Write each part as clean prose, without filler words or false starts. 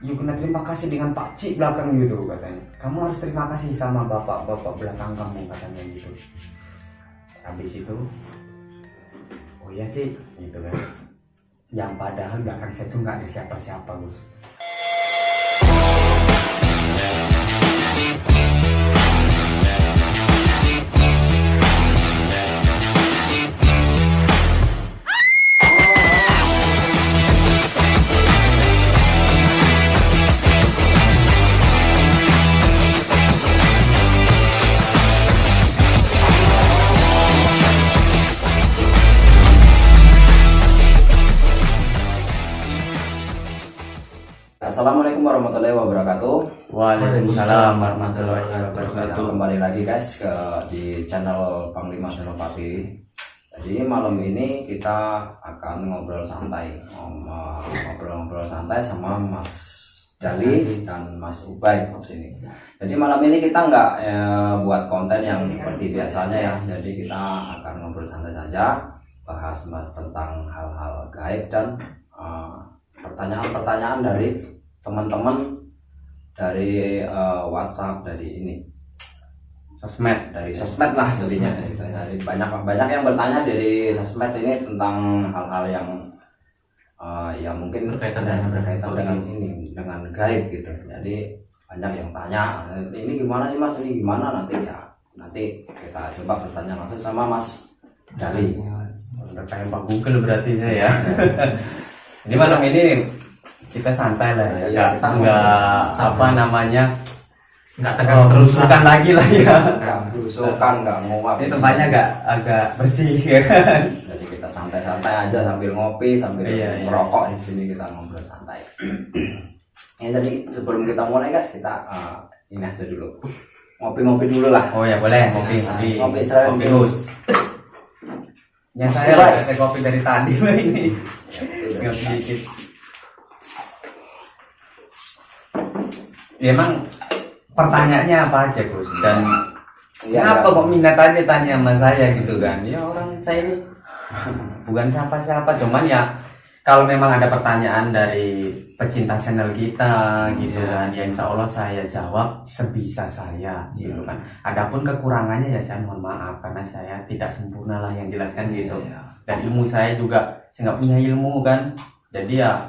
yuk kena terima kasih dengan pakcik belakang gitu katanya. Kamu harus terima kasih sama bapak-bapak belakang kamu katanya gitu. Habis itu, oh iya sih gitu kan. Yang padahal belakang saya tuh nggak ada siapa-siapa Gus. Assalamualaikum warahmatullahi wabarakatuh. Waalaikumsalam warahmatullahi wabarakatuh. Kembali lagi guys di channel Panglima Senopati. Jadi malam ini kita akan ngobrol santai sama Mas Dali dan Mas Ubay di sini. Jadi malam ini kita nggak buat konten yang seperti biasanya ya. Jadi kita akan ngobrol santai saja, bahas tentang hal-hal gaib dan pertanyaan-pertanyaan dari teman-teman dari WhatsApp, dari ini sosmed lah jadinya. Dari banyak yang bertanya dari sosmed ini tentang hal-hal yang mungkin berkaitan dengan ini, dengan gaib gitu. Jadi banyak yang tanya, ini gimana sih Mas, ini gimana, nanti kita coba bertanya langsung sama Mas Dali. Udah kayak Pak Google berarti ya. Ini malam ini kita santai lah ya, kita nggak tegang terusan lagi lah ya, nggak berusukan, nggak nguap. Ini tempatnya agak bersih ya kan. Jadi kita santai-santai aja sambil ngopi, sambil merokok di sini, kita ngobrol santai. Ya, jadi sebelum kita mulai guys, kita ini aja dulu, ngopi-ngopi dulu lah. Oh ya boleh, ngopi Gus. Yang saya ada kopi dari tadi lah ini. Tinggal sedikit. Ya, emang pertanyaannya apa aja Gus? Dan kenapa kok minat aja tanya sama saya gitu kan? Ya orang saya ini bukan siapa-siapa, cuman ya kalau memang ada pertanyaan dari pecinta channel kita gitu kan, ya insya Allah saya jawab sebisa saya gitu kan. Adapun kekurangannya ya saya mohon maaf, karena saya tidak sempurna lah yang jelaskan gitu. Dan ilmu saya juga, saya nggak punya ilmu kan, jadi ya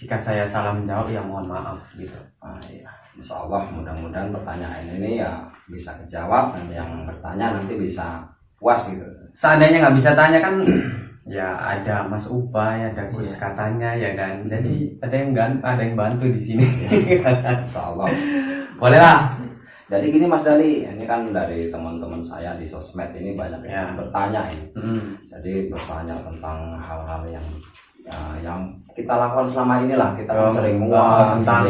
jika saya salah menjawab ya mohon maaf gitu. Insya Allah mudah-mudahan pertanyaan ini ya bisa kejawab, dan yang bertanya nanti bisa puas gitu. Seandainya nggak bisa tanya kan ya ada Mas Ubay, ada Gus katanya ya kan. Jadi ada yang bantu di sini. Insya Allah. Boleh lah. Jadi gini Mas Dali, ini kan dari teman-teman saya di sosmed ini banyak yang bertanya ini. Jadi bertanya tentang hal-hal yang kita lakukan selama inilah. Kita sering tentang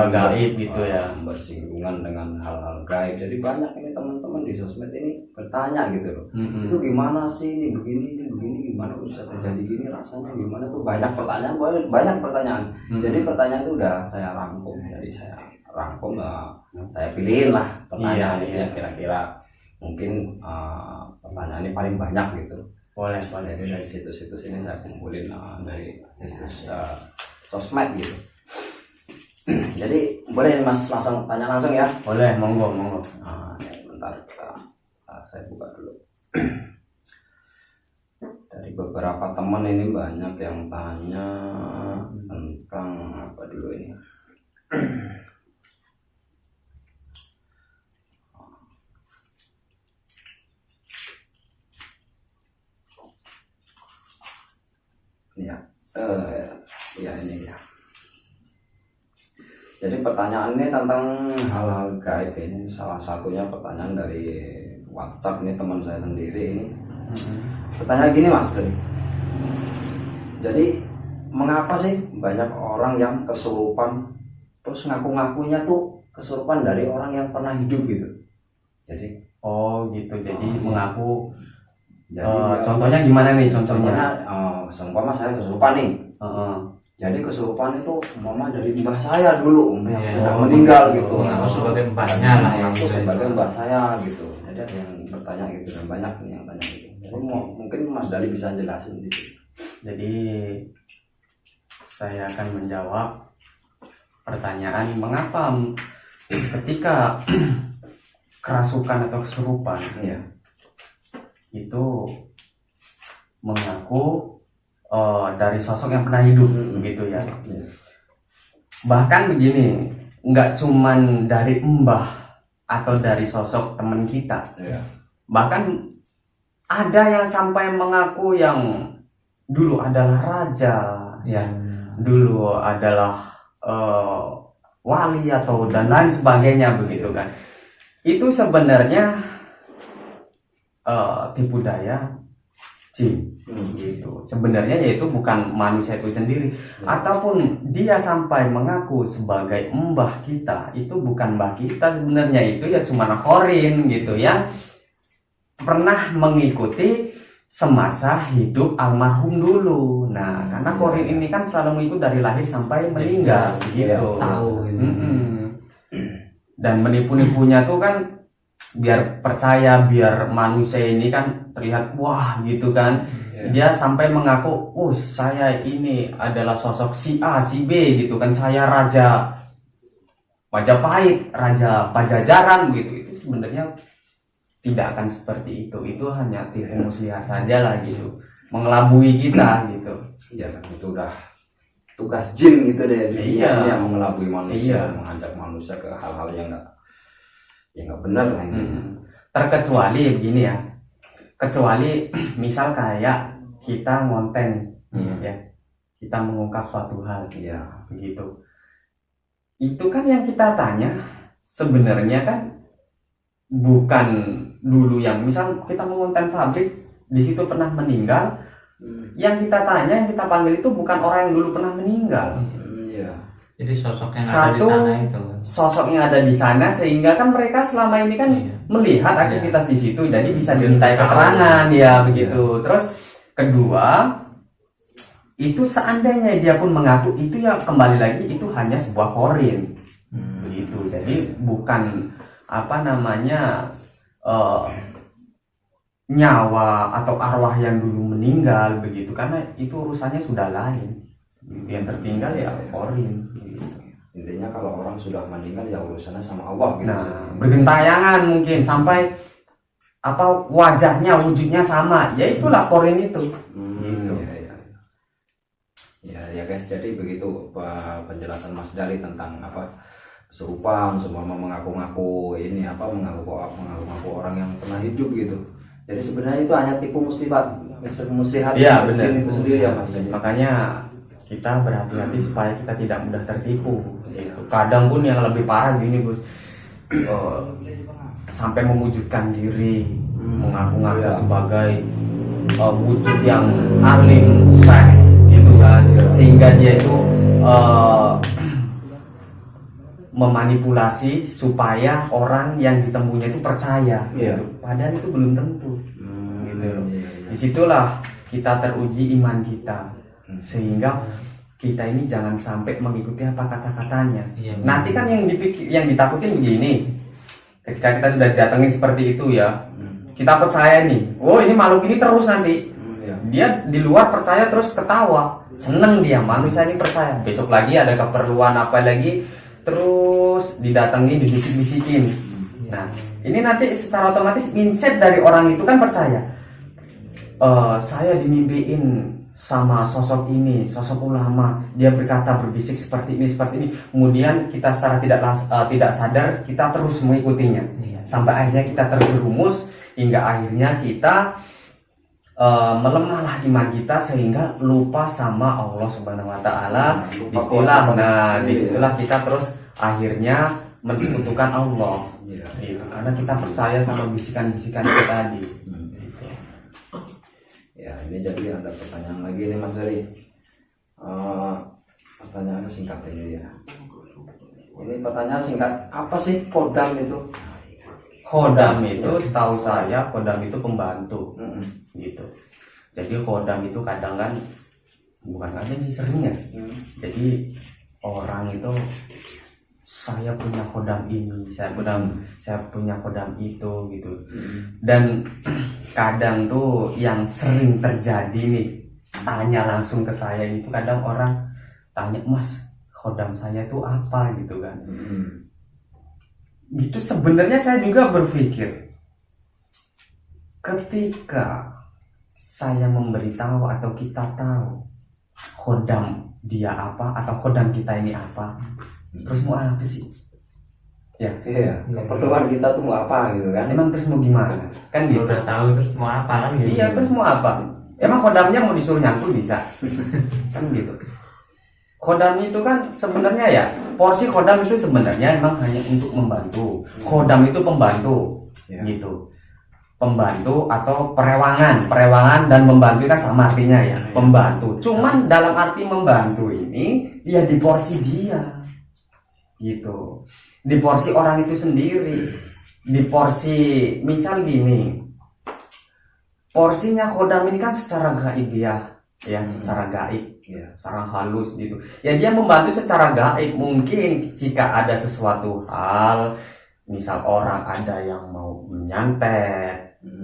gaib gitu ya, bersinggungan dengan hal-hal gaib. Jadi banyak ini teman-teman di sosmed ini bertanya gitu loh. Itu gimana sih, ini begini gimana bisa terjadi gini, rasanya gimana tuh, banyak pertanyaan. Jadi pertanyaan itu udah saya rangkum. Jadi saya rangkum, saya pilihin lah pertanyaan yang kira-kira mungkin pertanyaan ini paling banyak gitu. Boleh. Jadi dari situs-situs ini saya kumpulin dari situs sosmed gitu. Jadi boleh nih Mas langsung tanya langsung ya? Boleh, monggo. Bentar, saya buka dulu. Dari beberapa teman ini banyak yang tanya tentang apa dulu ini. Ini ya. Jadi pertanyaan ini tentang hal-hal gaib ini, salah satunya pertanyaan dari WhatsApp ini, teman saya sendiri ini. Pertanyaan gini Mas Dali. Jadi mengapa sih banyak orang yang kesurupan, terus ngaku-ngakunya tuh kesurupan dari orang yang pernah hidup gitu? Jadi gitu. Jadi mengaku. Contohnya gimana nih? Contohnya seumpama saya kesurupan nih. Jadi kesurupan itu mama dari mbah saya dulu yang sudah meninggal gitu. Aku sebagai mbahnya lah, aku sebagai mbah saya gitu. Jadi ada yang bertanya gitu, dan banyak yang tanya gitu. Jadi mungkin Mas Dali bisa jelasin gitu. Jadi saya akan menjawab pertanyaan mengapa ketika kerasukan atau kesurupan Iya. itu mengaku dari sosok yang pernah hidup gitu ya. Iya. Bahkan begini, nggak cuman dari mbah atau dari sosok teman kita, Iya. bahkan ada yang sampai mengaku yang dulu adalah raja ya, dulu adalah wali atau dan lain sebagainya begitu kan. Itu sebenarnya tipu daya jin gitu. Sebenarnya yaitu bukan manusia itu sendiri, ataupun dia sampai mengaku sebagai mbah kita, itu bukan mbah kita sebenarnya, itu ya cuma khorin gitu yang pernah mengikuti semasa hidup almarhum dulu. Nah, karena khorin ini kan selalu mengikut dari lahir sampai meninggal gitu. Tahu gitu. Dan menipu-nipunya tuh kan biar percaya, biar manusia ini kan terlihat wah gitu kan. Dia sampai mengaku, saya ini adalah sosok si A, si B gitu kan, saya raja Majapahit, raja Pajajaran gitu. Itu sebenarnya tidak akan seperti itu. Itu hanya tipu muslihat saja lah gitu, mengelabui kita gitu. Iya kan, itu udah tugas jin gitu deh. Iya. Yang mengelabui manusia, Iya. mengajak manusia ke hal-hal yang nggak benar lah ini. Terkecuali begini ya, kecuali misal kayak kita ngonten ya, kita mengungkap suatu hal Iya. begitu. Itu kan yang kita tanya sebenarnya kan bukan dulu yang misal kita mengonten pabrik di situ pernah meninggal, yang kita tanya, yang kita panggil itu bukan orang yang dulu pernah meninggal. Iya. Jadi sosok yang ada di sana itu. Sosok yang ada di sana, sehingga kan mereka selama ini kan melihat aktivitas di situ, jadi bisa dimintai keterangan ya begitu. Terus kedua, itu seandainya dia pun mengaku, itu ya kembali lagi itu hanya sebuah khorin begitu. Jadi bukan nyawa atau arwah yang dulu meninggal begitu, karena itu urusannya sudah lain. Yang tertinggal ya khorin gitu. Intinya kalau orang sudah meninggal ya urusannya sama Allah gitu. Nah, bergentayangan mungkin sampai wajahnya, wujudnya sama, ya itulah khorin itu. Gitu. Ya guys, jadi begitu penjelasan Mas Dali tentang kesurupan, semua mengaku-ngaku ini mengaku-ngaku orang yang pernah hidup gitu. Jadi sebenarnya itu hanya tipu muslihat Iya, benar. itu sendiri ya Mas. Makanya kita berhati-hati supaya kita tidak mudah tertipu gitu. Kadang pun yang lebih parah gini Gus, sampai mewujudkan diri, mengaku-ngaku sebagai wujud yang alim syekh gitu kan, sehingga dia itu memanipulasi supaya orang yang ditemuinya itu percaya gitu. Padahal itu belum tentu gitu. Disitulah kita teruji iman kita, sehingga kita ini jangan sampai mengikuti apa kata-katanya. Nanti kan yang ditakutin begini, ketika kita sudah didatengin seperti itu ya, kita percaya nih, ini makhluk ini terus nanti dia di luar percaya terus ketawa, seneng dia, manusia ini percaya. Besok lagi ada keperluan apa lagi, terus didatengin, dibisik-bisikin. Nah, ini nanti secara otomatis mindset dari orang itu kan percaya. Saya dimimpiin sama sosok ini, sosok ulama, dia berkata, berbisik seperti ini. Kemudian kita secara tidak sadar kita terus mengikutinya, sampai akhirnya kita terjerumus, hingga akhirnya kita melemahlah iman kita, sehingga lupa sama Allah Subhanahu Wa Taala. Disitulah kita terus akhirnya mensekutukan Allah, gitu. Karena kita percaya sama bisikan-bisikan itu tadi. Ya, ini jadi ada pertanyaan lagi nih Mas Dari. Pertanyaan singkat ini ya. Ini pertanyaan singkat, apa sih kodam itu? Kodam itu setahu saya, kodam itu pembantu gitu. Jadi kodam itu kadang kan bukan sih seringnya. Jadi orang itu, saya punya kodam ini, saya punya kodam itu gitu. Dan kadang tuh yang sering terjadi nih, tanya langsung ke saya itu, kadang orang tanya, Mas, khodam saya itu apa gitu kan. Itu sebenarnya saya juga berpikir, ketika saya memberitahu atau kita tahu khodam dia apa atau khodam kita ini apa, terus mau apa sih? Ya, Iya, keperluan kita tuh mau apa gitu kan? emang terus mau gimana? Kan Kalau gitu. udah tahu terus mau apa kan gitu. Iya, terus mau apa? Emang khodamnya mau disuruh nyangkul bisa? Kan gitu. Khodam itu kan sebenarnya ya, porsi khodam itu sebenarnya emang hanya untuk membantu. Khodam itu pembantu, Ya. gitu. Pembantu atau perewangan dan membantu kan sama artinya ya, pembantu. Cuman dalam arti membantu ini ya di porsi dia, gitu. Di porsi orang itu sendiri. Di porsi misal gini, porsinya khodam ini kan secara gaib ya, secara gaib, Ya. secara halus gitu. Ya dia membantu secara gaib. Mungkin jika ada sesuatu hal, misal orang ada yang mau menyantet,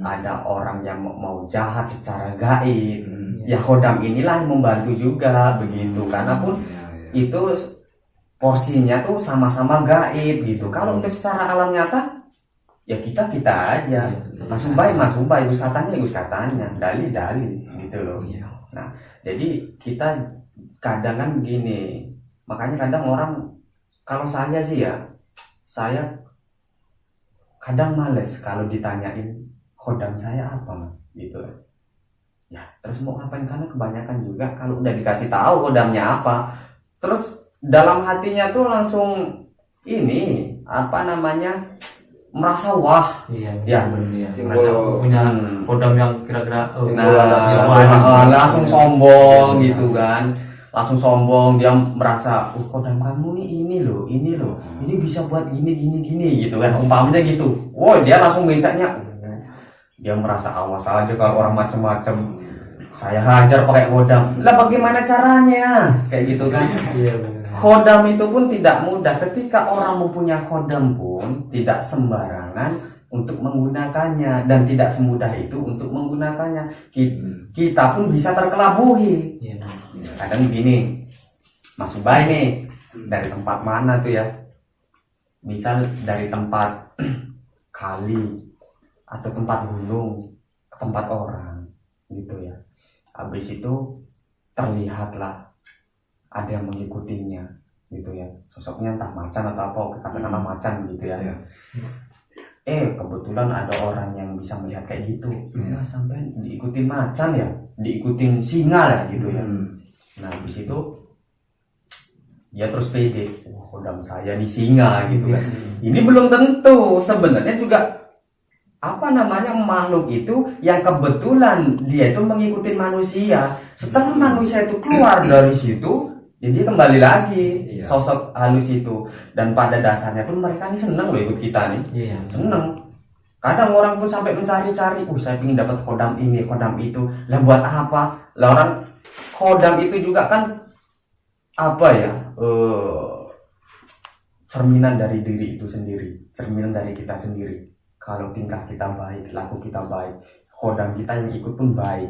ada orang yang mau jahat secara gaib, ya khodam inilah yang membantu juga begitu. Karena pun itu porsinya tuh sama-sama gaib gitu. Kalau untuk secara alam nyata ya kita aja, masuk baik gus katanya, dali gitu loh. Nah, jadi kita kadang kan gini, makanya kadang orang, kalau saya sih ya, saya kadang males kalau ditanyain khodam saya apa mas, gitu. Ya terus mau ngapain, karena kebanyakan juga kalau udah dikasih tahu khodamnya apa, terus dalam hatinya tuh langsung ini apa namanya, merasa wah. Iya, Ya. benar. Merasa punya khodam yang kira-kira langsung sombong gitu kan, langsung sombong, dia merasa khodam kamu nih ini loh, ini bisa buat gini gitu kan, umpamanya gitu. Wow, dia langsung bisanya, dia merasa awas aja kalau orang macem-macem saya hajar pakai khodam. Lah bagaimana caranya kayak gitu kan. Iya benar. Khodam itu pun tidak mudah. Ketika orang mempunyai khodam pun tidak sembarangan untuk menggunakannya, dan tidak semudah itu untuk menggunakannya. Kita pun bisa terkelabuhi. Iya. Kadang gini, Mas Ubay nih dari tempat mana tuh ya? Misal dari tempat kali atau tempat gunung ke tempat orang gitu ya. Habis itu terlihatlah ada yang mengikutinya gitu ya, sosoknya entah macan atau apa, katakanlah macan gitu ya. Kebetulan ada orang yang bisa melihat kayak gitu. Sampai diikutin macan ya, diikutin singa ya gitu ya. Nah habis itu dia terus pede, khodam saya di singa gitu kan. Ini belum tentu sebenarnya juga apa namanya, makhluk itu yang kebetulan dia itu mengikuti manusia. Setelah manusia itu keluar dari situ, jadi kembali lagi sosok halus itu. Dan pada dasarnya pun mereka ini seneng loh ikut kita nih. Seneng. Kadang orang pun sampai mencari-cari, saya ingin dapat khodam ini, khodam itu. Lah buat apa? Lah orang khodam itu juga kan apa ya, cerminan dari diri itu sendiri, cerminan dari kita sendiri. Kalau tingkah kita baik, laku kita baik, khodam kita yang ikut pun baik.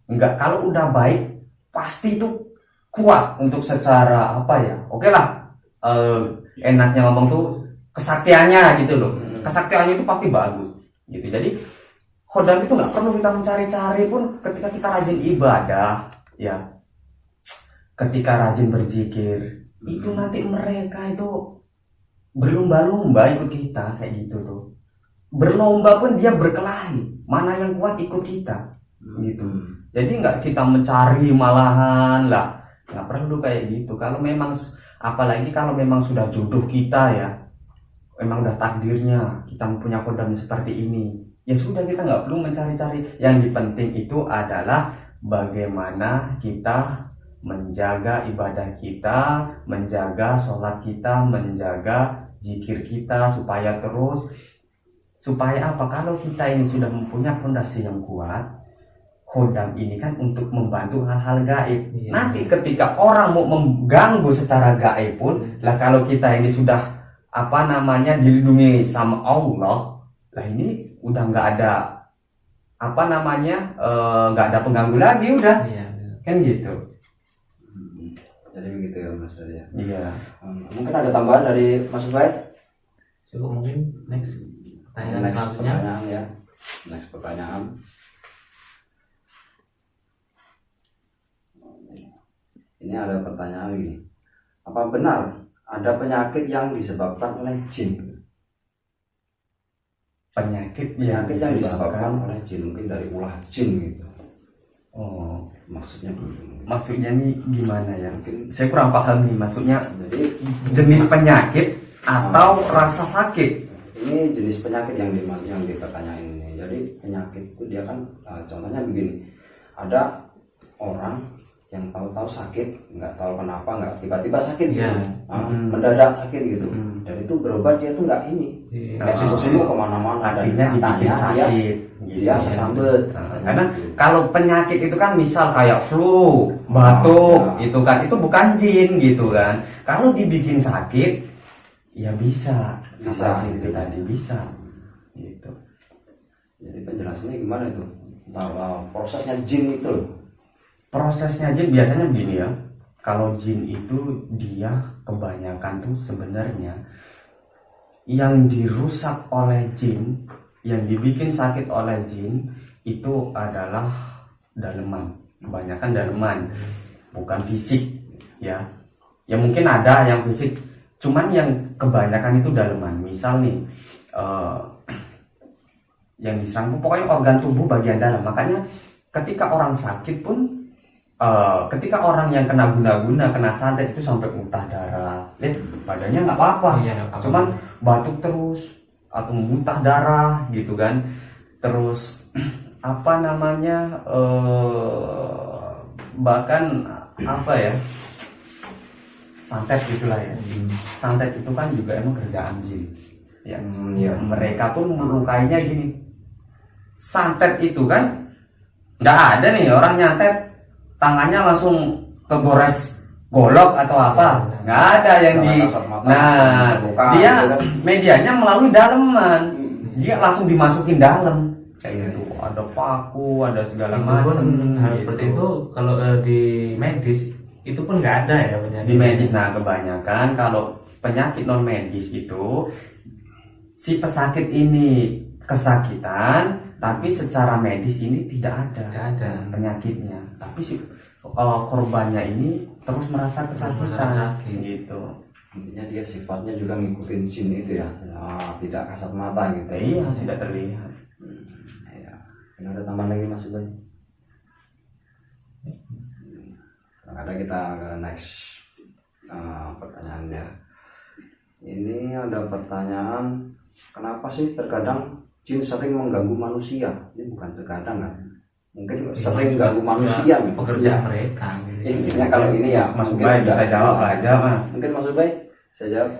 Enggak, kalau udah baik pasti itu kuat untuk secara apa ya, oke lah, enaknya ngomong tuh kesaktiannya gitu loh. Kesaktiannya itu pasti bagus gitu. Jadi khodam itu nggak perlu kita mencari-cari pun, ketika kita rajin ibadah ya, ketika rajin berzikir, itu nanti mereka itu berlomba-lomba ikut kita kayak gitu tuh. Berlomba pun dia berkelahi, mana yang kuat ikut kita gitu. Jadi nggak kita mencari malahan lah, nggak perlu kayak gitu. Kalau memang, apalagi kalau memang sudah jodoh kita ya, memang udah takdirnya kita mempunyai khodam seperti ini, ya sudah, kita nggak perlu mencari-cari. Yang penting itu adalah bagaimana kita menjaga ibadah kita, menjaga sholat kita, menjaga zikir kita, supaya apa? Kalau kita ini sudah mempunyai fondasi yang kuat, khodam ini kan untuk membantu hal-hal gaib. Nanti ketika orang mau mengganggu secara gaib pun, lah kalau kita ini sudah apa namanya, dilindungi sama Allah, lah ini udah nggak ada apa namanya, nggak ada pengganggu lagi, udah kan gitu. Jadi begitu ya Mas Dadi ya. Iya. Mungkin ada tambahan dari Mas Ubay? Cukup, mungkin next pertanyaan Next selanjutnya. pertanyaan ya. Next pertanyaan. Ini ada pertanyaan gini. Apa benar ada penyakit yang disebabkan oleh jin? Penyakit Yang disebabkan disebabkan oleh jin, mungkin dari ulah jin gitu. oh, Maksudnya begitu. maksudnya nih gimana ya? Mungkin Saya kurang paham nih, maksudnya jadi jenis penyakit atau rasa sakit. ini jenis penyakit yang dipertanyain ini. Jadi penyakit itu dia kan contohnya begini. Ada orang yang tahu-tahu sakit, nggak tahu kenapa, nggak tiba-tiba sakit gitu. Iya. Mendadak sakit gitu. Dan itu berobat dia tuh nggak ini. Nggak dulu kemana-mana. Dan Artinya dibikin katanya sakit. dia kesambet. Karena kalau penyakit itu kan misal kayak flu, batuk, itu kan itu bukan jin gitu kan. Kalau dibikin sakit, ya bisa seperti itu tadi bisa. Gitu. Jadi penjelasannya gimana itu? Bahwa prosesnya jin itu. Prosesnya jin biasanya begini ya. Kalau jin itu dia kebanyakan tuh sebenarnya yang dirusak oleh jin, yang dibikin sakit oleh jin itu adalah daleman. Kebanyakan daleman, bukan fisik ya. Ya mungkin ada yang fisik, cuman yang kebanyakan itu daleman. Misal nih yang diserang pokoknya organ tubuh bagian dalam. Makanya ketika orang sakit pun ketika orang yang kena guna-guna, kena santet itu sampai muntah darah, badannya nggak apa-apa, cuman batuk terus atau muntah darah gitu kan. Terus apa namanya bahkan apa ya, santet gitulah ya. Santet itu kan juga emang kerjaan jin ya. Mereka pun melukainya gini. Santet itu kan nggak ada nih orang nyantet tangannya langsung kegores golok atau apa, nggak ada yang di dia medianya melalui daleman, dia langsung dimasukin dalam kayak gitu. Ada paku, ada segala macam seperti itu. Kalau di medis itu pun nggak ada ya penyakit di medis. Nah kebanyakan kalau penyakit non medis itu si pesakit ini kesakitan, tapi secara medis ini tidak ada penyakitnya, tapi si korbannya ini terus merasa kesakitan gitu. Intinya dia sifatnya juga ngikutin jin itu ya, tidak kasat mata gitu. Iya, tidak terlihat. Ya. Ini ada tambahan lagi Mas Ubay? Ada, kita ke next pertanyaannya. Ini ada pertanyaan, kenapa sih terkadang jin sering mengganggu manusia? Ini bukan terkadang kan, mungkin sering mengganggu manusia nih. Pekerjaan mereka. Intinya kalau ini ya Mas Ubay bisa jawab aja Mas. Mungkin Mas Ubay saya jawab.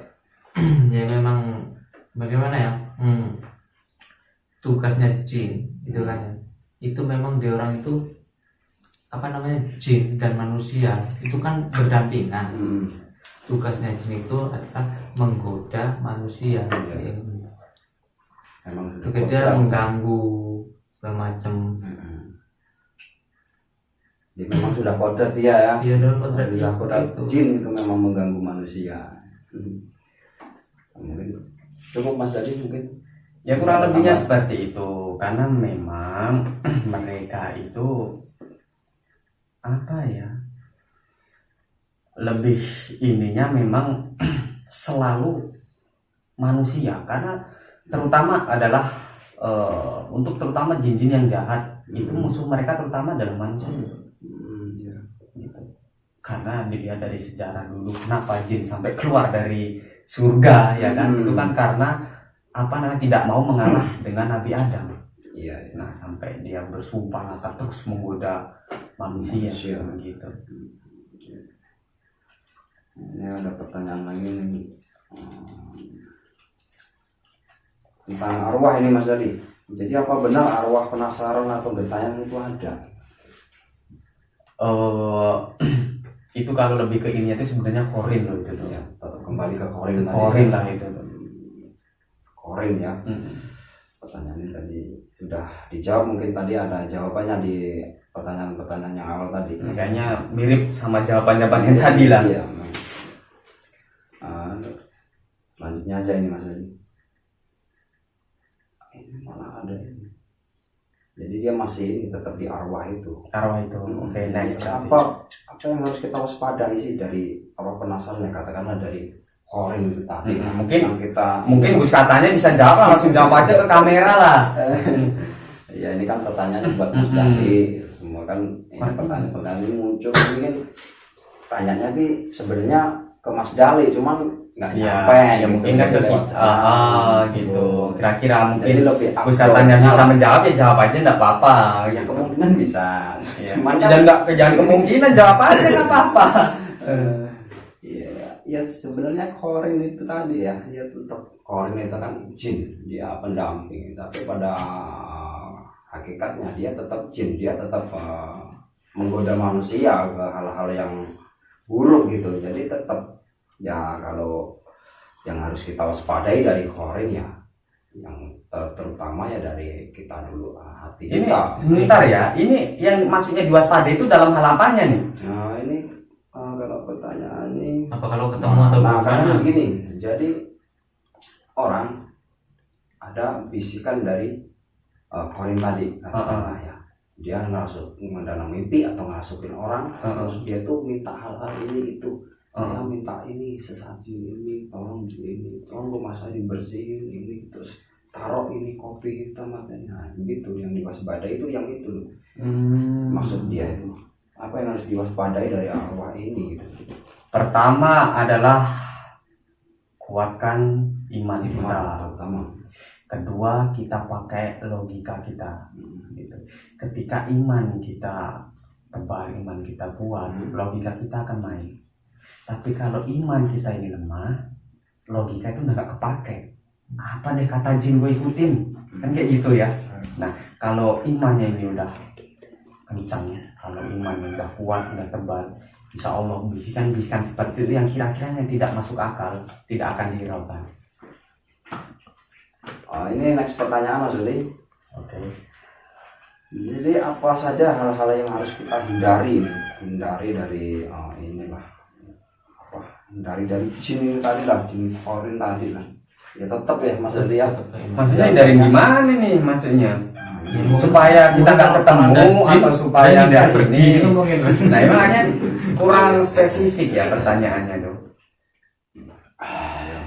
Ya memang bagaimana ya, tugasnya jin itu kan ya, itu memang di orang itu apa namanya, jin dan manusia itu kan berdampingan. Tugasnya jin itu adalah menggoda manusia. Memang Itu dia mengganggu semacam. Jadi memang sudah kodrat dia ya. Dia dalam kodrat Sudah kodrat itu. jin itu memang mengganggu manusia. Mungkin cukup Mas tadi mungkin. Ya kurang lebihnya seperti itu, karena memang mereka itu apa ya, lebih ininya memang selalu manusia, karena terutama adalah untuk terutama jin-jin yang jahat itu musuh mereka terutama adalah manusia. Gitu. Karena dilihat dari sejarah dulu kenapa jin sampai keluar dari surga ya kan, itu kan karena apa namanya, tidak mau mengalah dengan Nabi Adam. Iya. Nah sampai dia bersumpah akan terus menggoda manusia gitu. Ini ada pertanyaan lagi nih tentang arwah ini Mas Dadi. Jadi apa benar arwah penasaran atau gentayangan itu ada? Itu kalau lebih ke ininya itu sebenarnya korin loh itu tuh. Ya, tetap kembali ke korin tadi. Korin lah itu. Korin ya. Pertanyaan ini tadi sudah dijawab, mungkin tadi ada jawabannya di pertanyaan-pertanyaan yang awal tadi. Kayaknya mirip sama jawaban-jawaban yang tadi lah. Iya. Lanjutnya aja ini Mas Adi. Ini malah ada ini. Jadi dia masih ini tetap di arwah itu. Arwah itu. Oke, next. Apa yang harus kita waspadai sih dari arwah penasarannya, katakanlah dari Qorin itu tadi. Mungkin yang kita mungkin Gus katanya bisa jawab lah, langsung jawab aja ke kamera lah. Ya ini kan pertanyaan buat Mas Dali. Semua kan ini pertanyaan ini muncul ini kan tanyanya sih sebenarnya ke Mas Dali, cuman nggak nyampe. Ya gitu, mungkin kan ke lewat kita. Gitu. Kira-kira mungkin Jadi lebih Gus katanya bisa menjawab, ya jawab aja nggak apa-apa. ya kemungkinan bisa. Ya. Cuman kan Dan nggak jangan kemungkinan, jawab aja nggak apa-apa. Iya, ya sebenarnya Qorin itu tadi ya, dia tetap Qorin itu kan jin, dia pendamping, tapi pada hakikatnya dia tetap jin, dia tetap menggoda manusia ke hal-hal yang buruk gitu. Jadi tetap ya kalau yang harus kita waspadai dari Qorin ya, yang terutama ya dari kita dulu, hati Ini kita. sebentar ya, ini yang maksudnya diwaspadai itu dalam hal apanya nih? Nah ini kalau pertanyaan ini Apa kalau ketemu atau nah karena gimana? begini, jadi orang ada bisikan dari Qorin tadi katakanlah ya, dia ngerasuk dalam mimpi atau ngerasukin orang, terus dia tuh minta hal-hal ini itu, saya minta ini sesaji ini, tolong rumah saya dibersihin ini, terus taruh ini kopi hitam, nah gitu yang diwaspadai itu yang itu loh. Maksud dia itu apa yang harus diwaspadai dari arwah ini gitu. Pertama adalah kuatkan iman kita. Pertama. Kedua, kita pakai logika kita. Gitu. Ketika iman kita tebal, iman kita kuat, logika kita akan main. Tapi kalau iman kita ini lemah, logika itu nggak kepake. Apa deh kata jin gue ikutin, kan kayak gitu ya. Nah, kalau imannya ini udah kencang, kalau imannya udah kuat, udah tebal, insya Allah bisikan-bisikan seperti itu yang kira-kiranya tidak masuk akal tidak akan dihiraukan. Ini next pertanyaan Mas Uli. Oke. Jadi apa saja hal-hal yang harus kita hindari dari inilah apa, hindari dari jin ini tadi lah, jin Qorin tadi lah. Ya tetap ya Mas Uli ya. Maksudnya dari gimana nih maksudnya? Supaya kita nggak ketemu atau supaya dari ini. Nah, makanya kurang spesifik ya pertanyaannya tuh.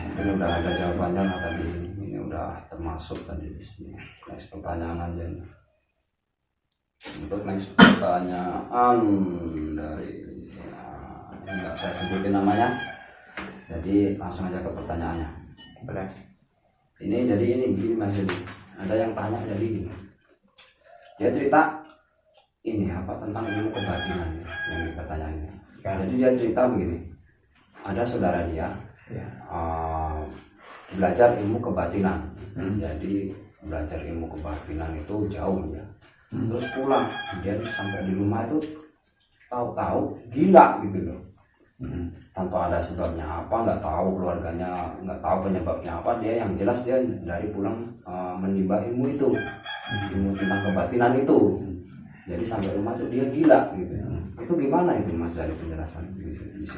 Mungkin udah ada jawabannya lah tadi. Ini udah termasuk tadi di sini. Next pertanyaan aja nih. Untuk next pertanyaan dari nggak saya sebutin namanya. Jadi langsung aja ke pertanyaannya. Boleh. Ini jadi ini begini Mas Yudi. Ada yang tanya jadi gini. Dia cerita ini apa tentang ilmu kebatinan yang dipertanyaannya. Jadi dia cerita begini. Ada saudara dia belajar ilmu kebatinan. Jadi belajar ilmu kebatinan itu jauh ya. Terus pulang dia sampai di rumah itu tahu-tahu gila gitu loh. Tanpa ada sebabnya apa, nggak tahu keluarganya, nggak tahu penyebabnya apa, dia yang jelas dia dari pulang menimba ilmu itu, ilmu tentang kebatinan itu. Jadi sampai rumah tuh dia gila gitu. Itu gimana itu Mas dari penjelasan di situ?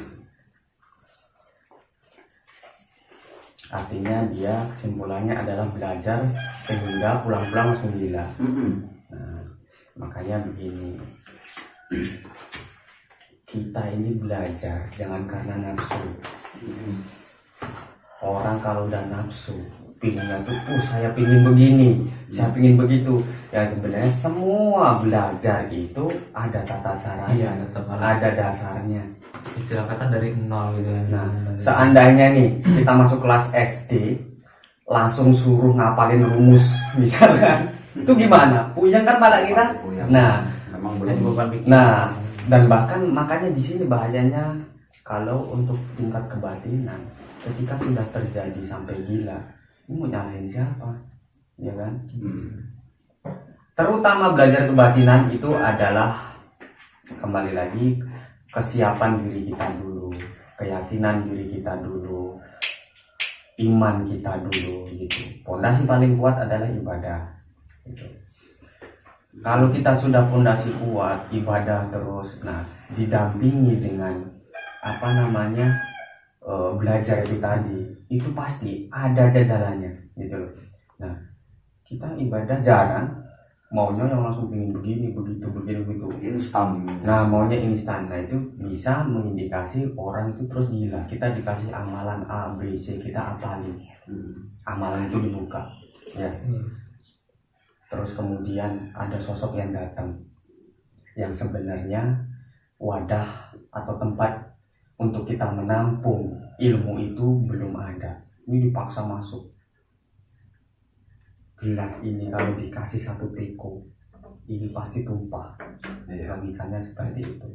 Artinya dia kesimpulannya adalah belajar sehingga pulang-pulang langsung gila. Nah, makanya begini, kita ini belajar jangan karena nafsu. Orang kalau udah nafsu pinginnya tuh, saya pingin begini, saya pingin begitu. Ya sebenarnya semua belajar itu ada tata caranya, ada dasarnya. Istilah kata dari nol gitu ya. Nah, seandainya nih kita masuk kelas SD langsung suruh ngapalin rumus misalkan, itu gimana? Puyeng kan malah kita. Nah, memang belum beban pikiran. nah, dan bahkan makanya di sini bahayanya kalau untuk tingkat kebatinan, ketika sudah terjadi sampai gila, ini mau nyalahin siapa? Ya kan? Terutama belajar kebatinan itu adalah kembali lagi kesiapan diri kita dulu, keyakinan diri kita dulu, iman kita dulu gitu. Pondasi paling kuat adalah ibadah gitu. Kalau kita sudah fondasi kuat, ibadah terus, nah didampingi dengan apa namanya belajar itu tadi, itu pasti ada jalannya gitu loh. Nah kita ibadah jarang, maunya yang langsung ingin begini begitu instan. Nah maunya instan, nah itu bisa mengindikasi orang itu terus gila. Kita dikasih amalan A, B, C, kita apalin, amalan itu dibuka ya. Terus kemudian ada sosok yang datang yang sebenarnya wadah atau tempat untuk kita menampung ilmu itu belum ada. Ini dipaksa masuk. Gelas ini kalau dikasih satu teko, ini pasti tumpah. Logikanya seperti itu.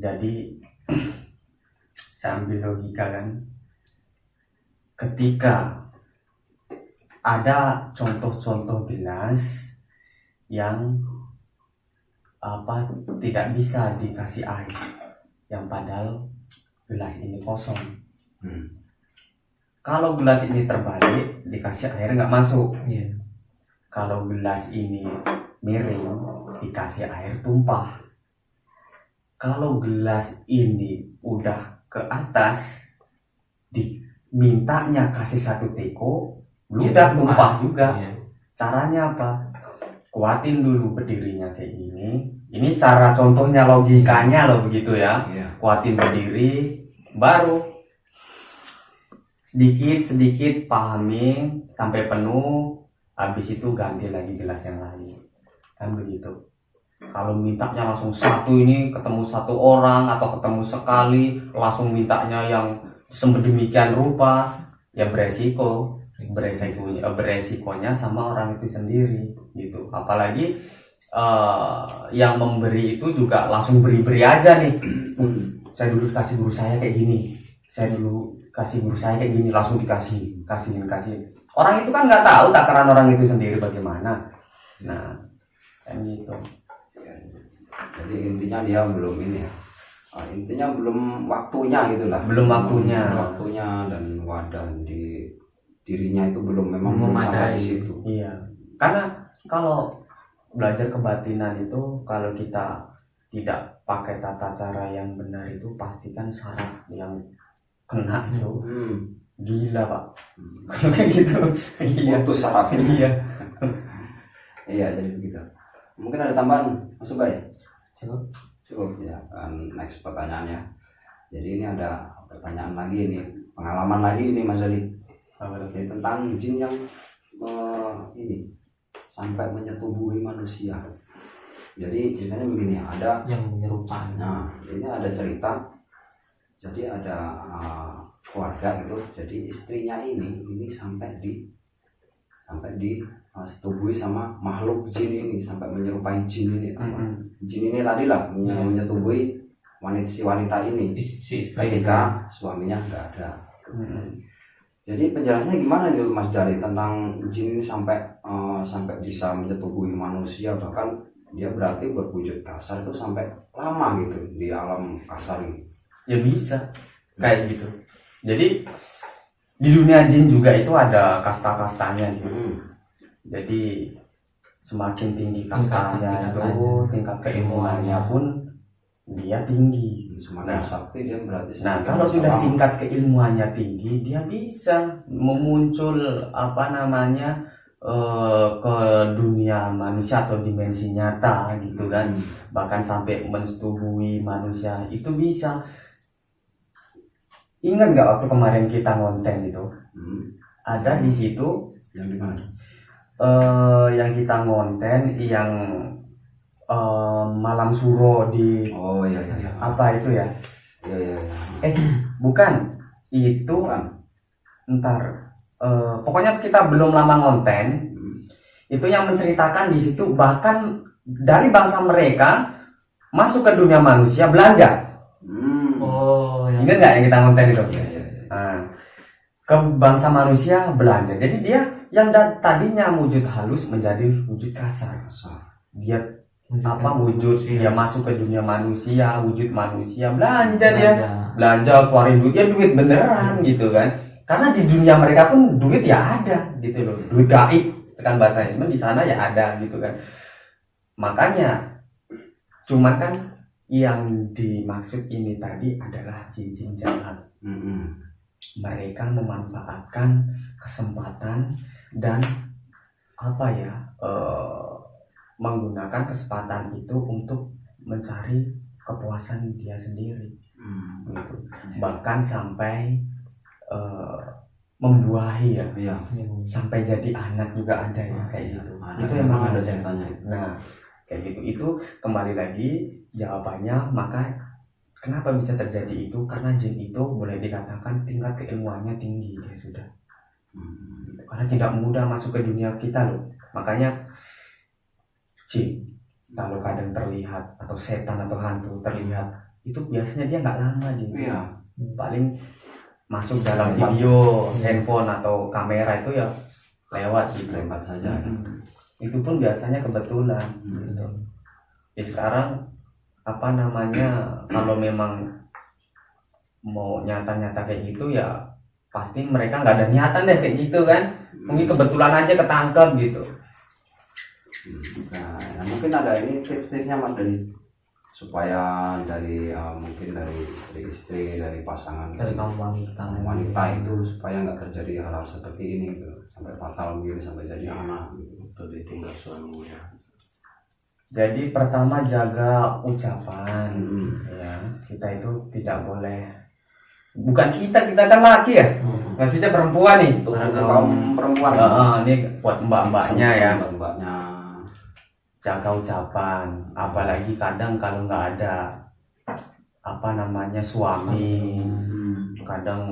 Jadi saya ambil logika kan, ketika ada contoh-contoh gelas yang tidak bisa dikasih air, yang padahal gelas ini kosong. Kalau gelas ini terbalik dikasih air nggak masuk. Kalau gelas ini miring dikasih air tumpah. Kalau gelas ini udah ke atas dimintanya kasih satu teko, udah tumpah juga. Caranya apa? Kuatin dulu berdirinya kayak gini. Ini cara contohnya, logikanya loh begitu ya. Kuatin berdiri, baru sedikit pahami sampai penuh, habis itu ganti lagi gelas yang lain, kan begitu. Kalau mintanya langsung satu, ini ketemu satu orang atau ketemu sekali langsung mintanya yang sedemikian rupa, ya beresikonya sama orang itu sendiri gitu. Apalagi yang memberi itu juga langsung beri aja nih. Saya dulu kasih guru saya kayak gini, langsung dikasih. Orang itu kan nggak tahu takaran orang itu sendiri bagaimana. Nah kan gitu. Jadi intinya dia belum ini ya, intinya belum waktunya gitulah. Belum waktunya dan wadah di dirinya itu belum sampai di situ. Iya, karena kalau belajar kebatinan itu kalau kita tidak pakai tata cara yang benar itu pastikan saraf yang kena itu gila pak. Kalau kayak gitu Putus sarafnya. Iya. Iya, jadi begitu. Mungkin ada tambahan Mas Ubay? Cukup ya. Next pertanyaannya. Jadi ini ada pertanyaan lagi, ini pengalaman lagi ini Mas Ali. Jadi tentang jin yang ini sampai menyetubuhi manusia. Jadi ceritanya begini, ada yang menyerupai. Nah, ini ada cerita. Jadi ada keluarga gitu. Jadi istrinya ini sampai disetubuhi sama makhluk jin ini, sampai menyerupai jin ini. Jin ini tadi lah menyetubuhi wanita ini ketika suaminya nggak ada. Jadi penjelasannya gimana nih Mas Dari tentang jin ini sampai bisa menyetubuhi manusia, bahkan dia berarti berwujud kasar itu sampai lama gitu di alam kasar ini. Ya bisa kayak gitu. Jadi di dunia jin juga itu ada kasta-kastanya gitu. Jadi semakin tinggi kastanya itu tingkat keilmuannya pun dia tinggi. Semakin sakti dia berarti. Nah kalau sudah tingkat keilmuannya tinggi, dia bisa memuncul ke dunia manusia atau dimensi nyata gitu kan. Bahkan sampai mensetubuhi manusia itu bisa. Ingat nggak waktu kemarin kita ngonten itu? Ada di situ yang di mana? Yang kita ngonten yang malam suro di iya. apa itu ya? Iya. Bukan itu ntar pokoknya kita belum lama ngonten itu yang menceritakan di situ, bahkan dari bangsa mereka masuk ke dunia manusia belanja. Ingat nggak yang kita ngonten itu? Nah, ke bangsa manusia belanja. Jadi dia yang tadinya wujud halus menjadi wujud kasar. Dia dia masuk ke dunia manusia, wujud manusia, belanja keluarin duit beneran gitu kan. Karena di dunia mereka pun duit ya ada gitu loh, duit gaib kan bahasanya, cuman di sana ya ada gitu kan. Makanya cuman kan yang dimaksud ini tadi adalah jin-jin jahat. Mereka memanfaatkan kesempatan dan apa ya, menggunakan kesempatan itu untuk mencari kepuasan dia sendiri gitu. Bahkan sampai membuahi ya, Iya. sampai jadi anak juga ada ya kayak gitu. Itu Memang emang ada ceritanya itu. Nah kayak gitu, itu kembali lagi jawabannya. Maka kenapa bisa terjadi itu, karena jin itu boleh dikatakan tingkat keilmuannya tinggi ya sudah. Karena tidak mudah masuk ke dunia kita loh. Makanya jin kalau kadang terlihat, atau setan atau hantu terlihat, itu biasanya dia nggak lama gitu. Iya. Paling masuk dalam video, handphone atau kamera itu ya lewat gitu. Lewat saja. Itu pun biasanya kebetulan gitu. Jadi sekarang apa namanya, kalau memang mau nyata-nyata kayak gitu ya pasti mereka nggak ada niatan deh kayak gitu kan. Mungkin kebetulan aja ketangkep gitu. Nah, ya mungkin ada ini tips-tipsnya Mas dari supaya dari mungkin dari istri-istri, dari pasangan, dari kaum wanita itu supaya nggak terjadi hal-hal seperti ini gitu, sampai fatal gitu, sampai jadi anak gitu, atau ditinggal suaminya. Jadi pertama jaga ucapan ya. Kita itu tidak boleh, bukan kita kan laki ya, maksudnya perempuan nih. Untuk kaum perempuan. Ini buat mbak-mbaknya ya. Mbak-mbaknya. Jaga ucapan, apalagi kadang kalau nggak ada apa namanya suami, kadang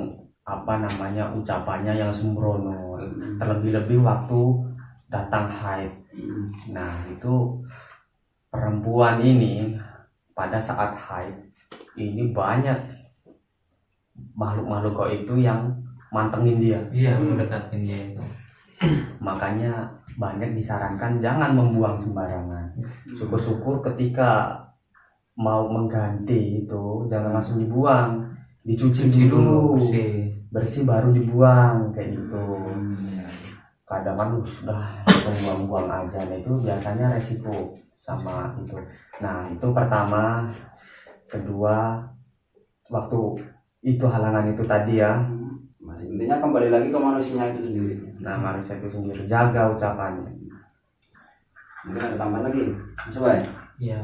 apa namanya ucapannya yang sembrono, terlebih-lebih waktu datang haid. Nah itu perempuan ini pada saat haid ini banyak makhluk-makhluk kok itu yang mantengin dia. Iya, mendekatin dia itu. Makanya banyak disarankan jangan membuang sembarangan. Syukur-syukur ketika mau mengganti itu jangan langsung dibuang, dicuci dulu, bersih baru dibuang kayak gitu. Kadang kan sudah buang-buang aja, nah itu biasanya resiko sama itu. Nah itu pertama. Kedua, waktu itu halangan itu tadi ya, intinya kembali lagi ke manusianya itu sendiri. nah manusia itu sendiri jaga ucapannya. Mungkin ada tambahan lagi, coba Ya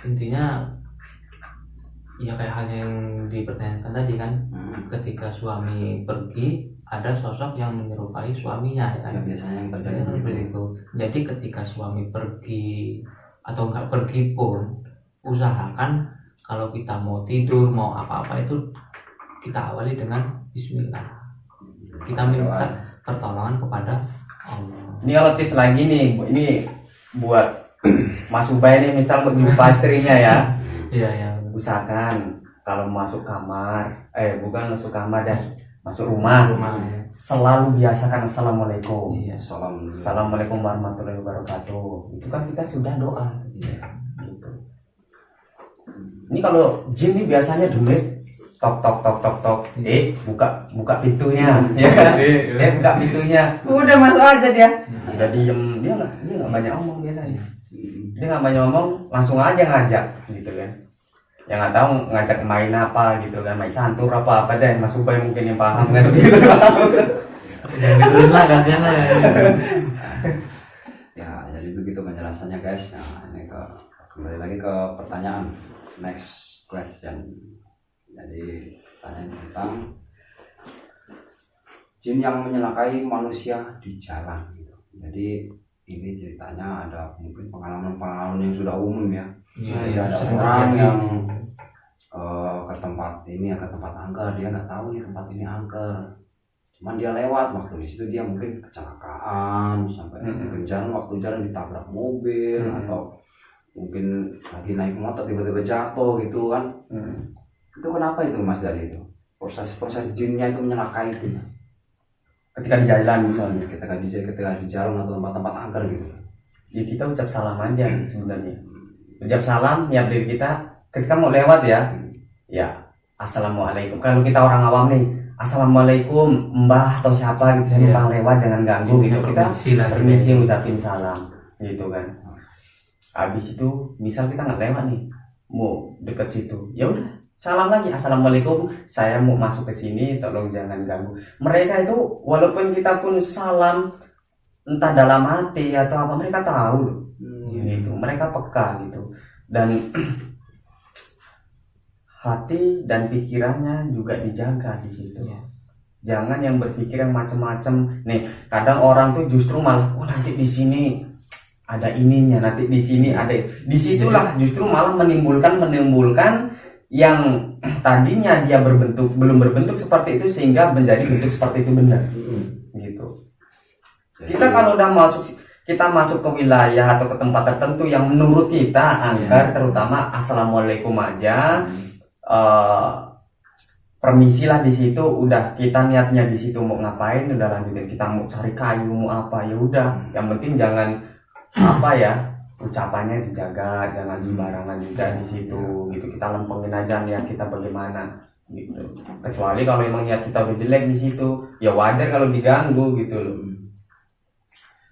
intinya ya kayak hal yang dipertanyakan tadi kan, ketika suami pergi ada sosok yang menyerupai suaminya ya kan, biasanya yang terjadi seperti itu. Jadi ketika suami pergi atau nggak pergi pun usahakan kalau kita mau tidur mau apa-apa itu kita awali dengan bismillah, kita minta pertolongan kepada Allah. Ini kalau tips lagi nih, ini buat Mas Ubay nih, misal untuk jumpa istrinya ya. Iya ya. Usahakan kalau masuk kamar, bukan masuk kamar dan masuk rumah, ya. Selalu biasakan assalamualaikum. Iya. Assalamualaikum warahmatullahi wabarakatuh. Itu kan kita sudah doa. Gitu. Ini kalau jin ini biasanya dulu tok buka pintunya ya kan, buka pintunya, udah masuk aja dia, udah diem, dia nggak banyak omong biasanya, dia nggak banyak omong, langsung aja ngajak gitu kan, ya nggak tahu ngajak main apa gitu kan, main cantur apa deh, Mas Ubay mungkin yang paham kan gitu. Terus lah kasihan lah ya. Jadi begitu penjelasannya guys. Nah ini kembali lagi ke pertanyaan next question. Jadi pertanyaan tentang jin yang menyelakai manusia di jalan gitu. Jadi ini ceritanya ada mungkin pengalaman yang sudah umum ya. Jadi ada orang yang ke tempat ini, ke tempat angker, dia nggak tahu nih tempat ini angker, cuman dia lewat waktu di situ dia mungkin kecelakaan sampai waktu jalan ditabrak mobil atau mungkin lagi naik motor tiba-tiba jatuh gitu kan. Itu kenapa itu Mas Dari itu proses jinnya itu menyelakai itu Ketika di jalan misalnya, ketika di jalan atau tempat-tempat angker gitu ya kita ucap salam aja sebenarnya, ucap salam ya diri kita ketika mau lewat ya assalamualaikum. Kalau kita orang awam nih, assalamualaikum mbah atau siapa gitu, saya numpang lewat jangan ganggu gitu, kita permisi ngucapin salam gitu kan. Habis itu misal kita nggak lewat nih, mau deket situ, ya udah salam lagi, assalamualaikum saya mau masuk ke sini tolong jangan ganggu. Mereka itu walaupun kita pun salam entah dalam hati atau apa, mereka tahu loh gitu, mereka peka gitu. Dan hati dan pikirannya juga dijaga di situ. Jangan yang berpikir yang macam-macam. Nih, kadang orang tuh justru malah, oh nanti di sini ada ininya, nanti di sini ada. Disitulah justru malah menimbulkan yang tadinya dia belum berbentuk seperti itu sehingga menjadi bentuk seperti itu benar. Gitu. Kita kalau udah masuk ke wilayah atau ke tempat tertentu yang menurut kita angker, terutama assalamualaikum aja. Permisilah di situ, udah kita niatnya di situ mau ngapain, udah lanjutin, kita mau cari kayu mau apa ya udah, yang penting jangan apa ya, ucapannya dijaga, jangan sembarangan juga di situ gitu. Kita lempengin aja niat kita bagaimana gitu. Kecuali kalau emang niat kita udah jelek di situ, ya wajar kalau diganggu gitu loh.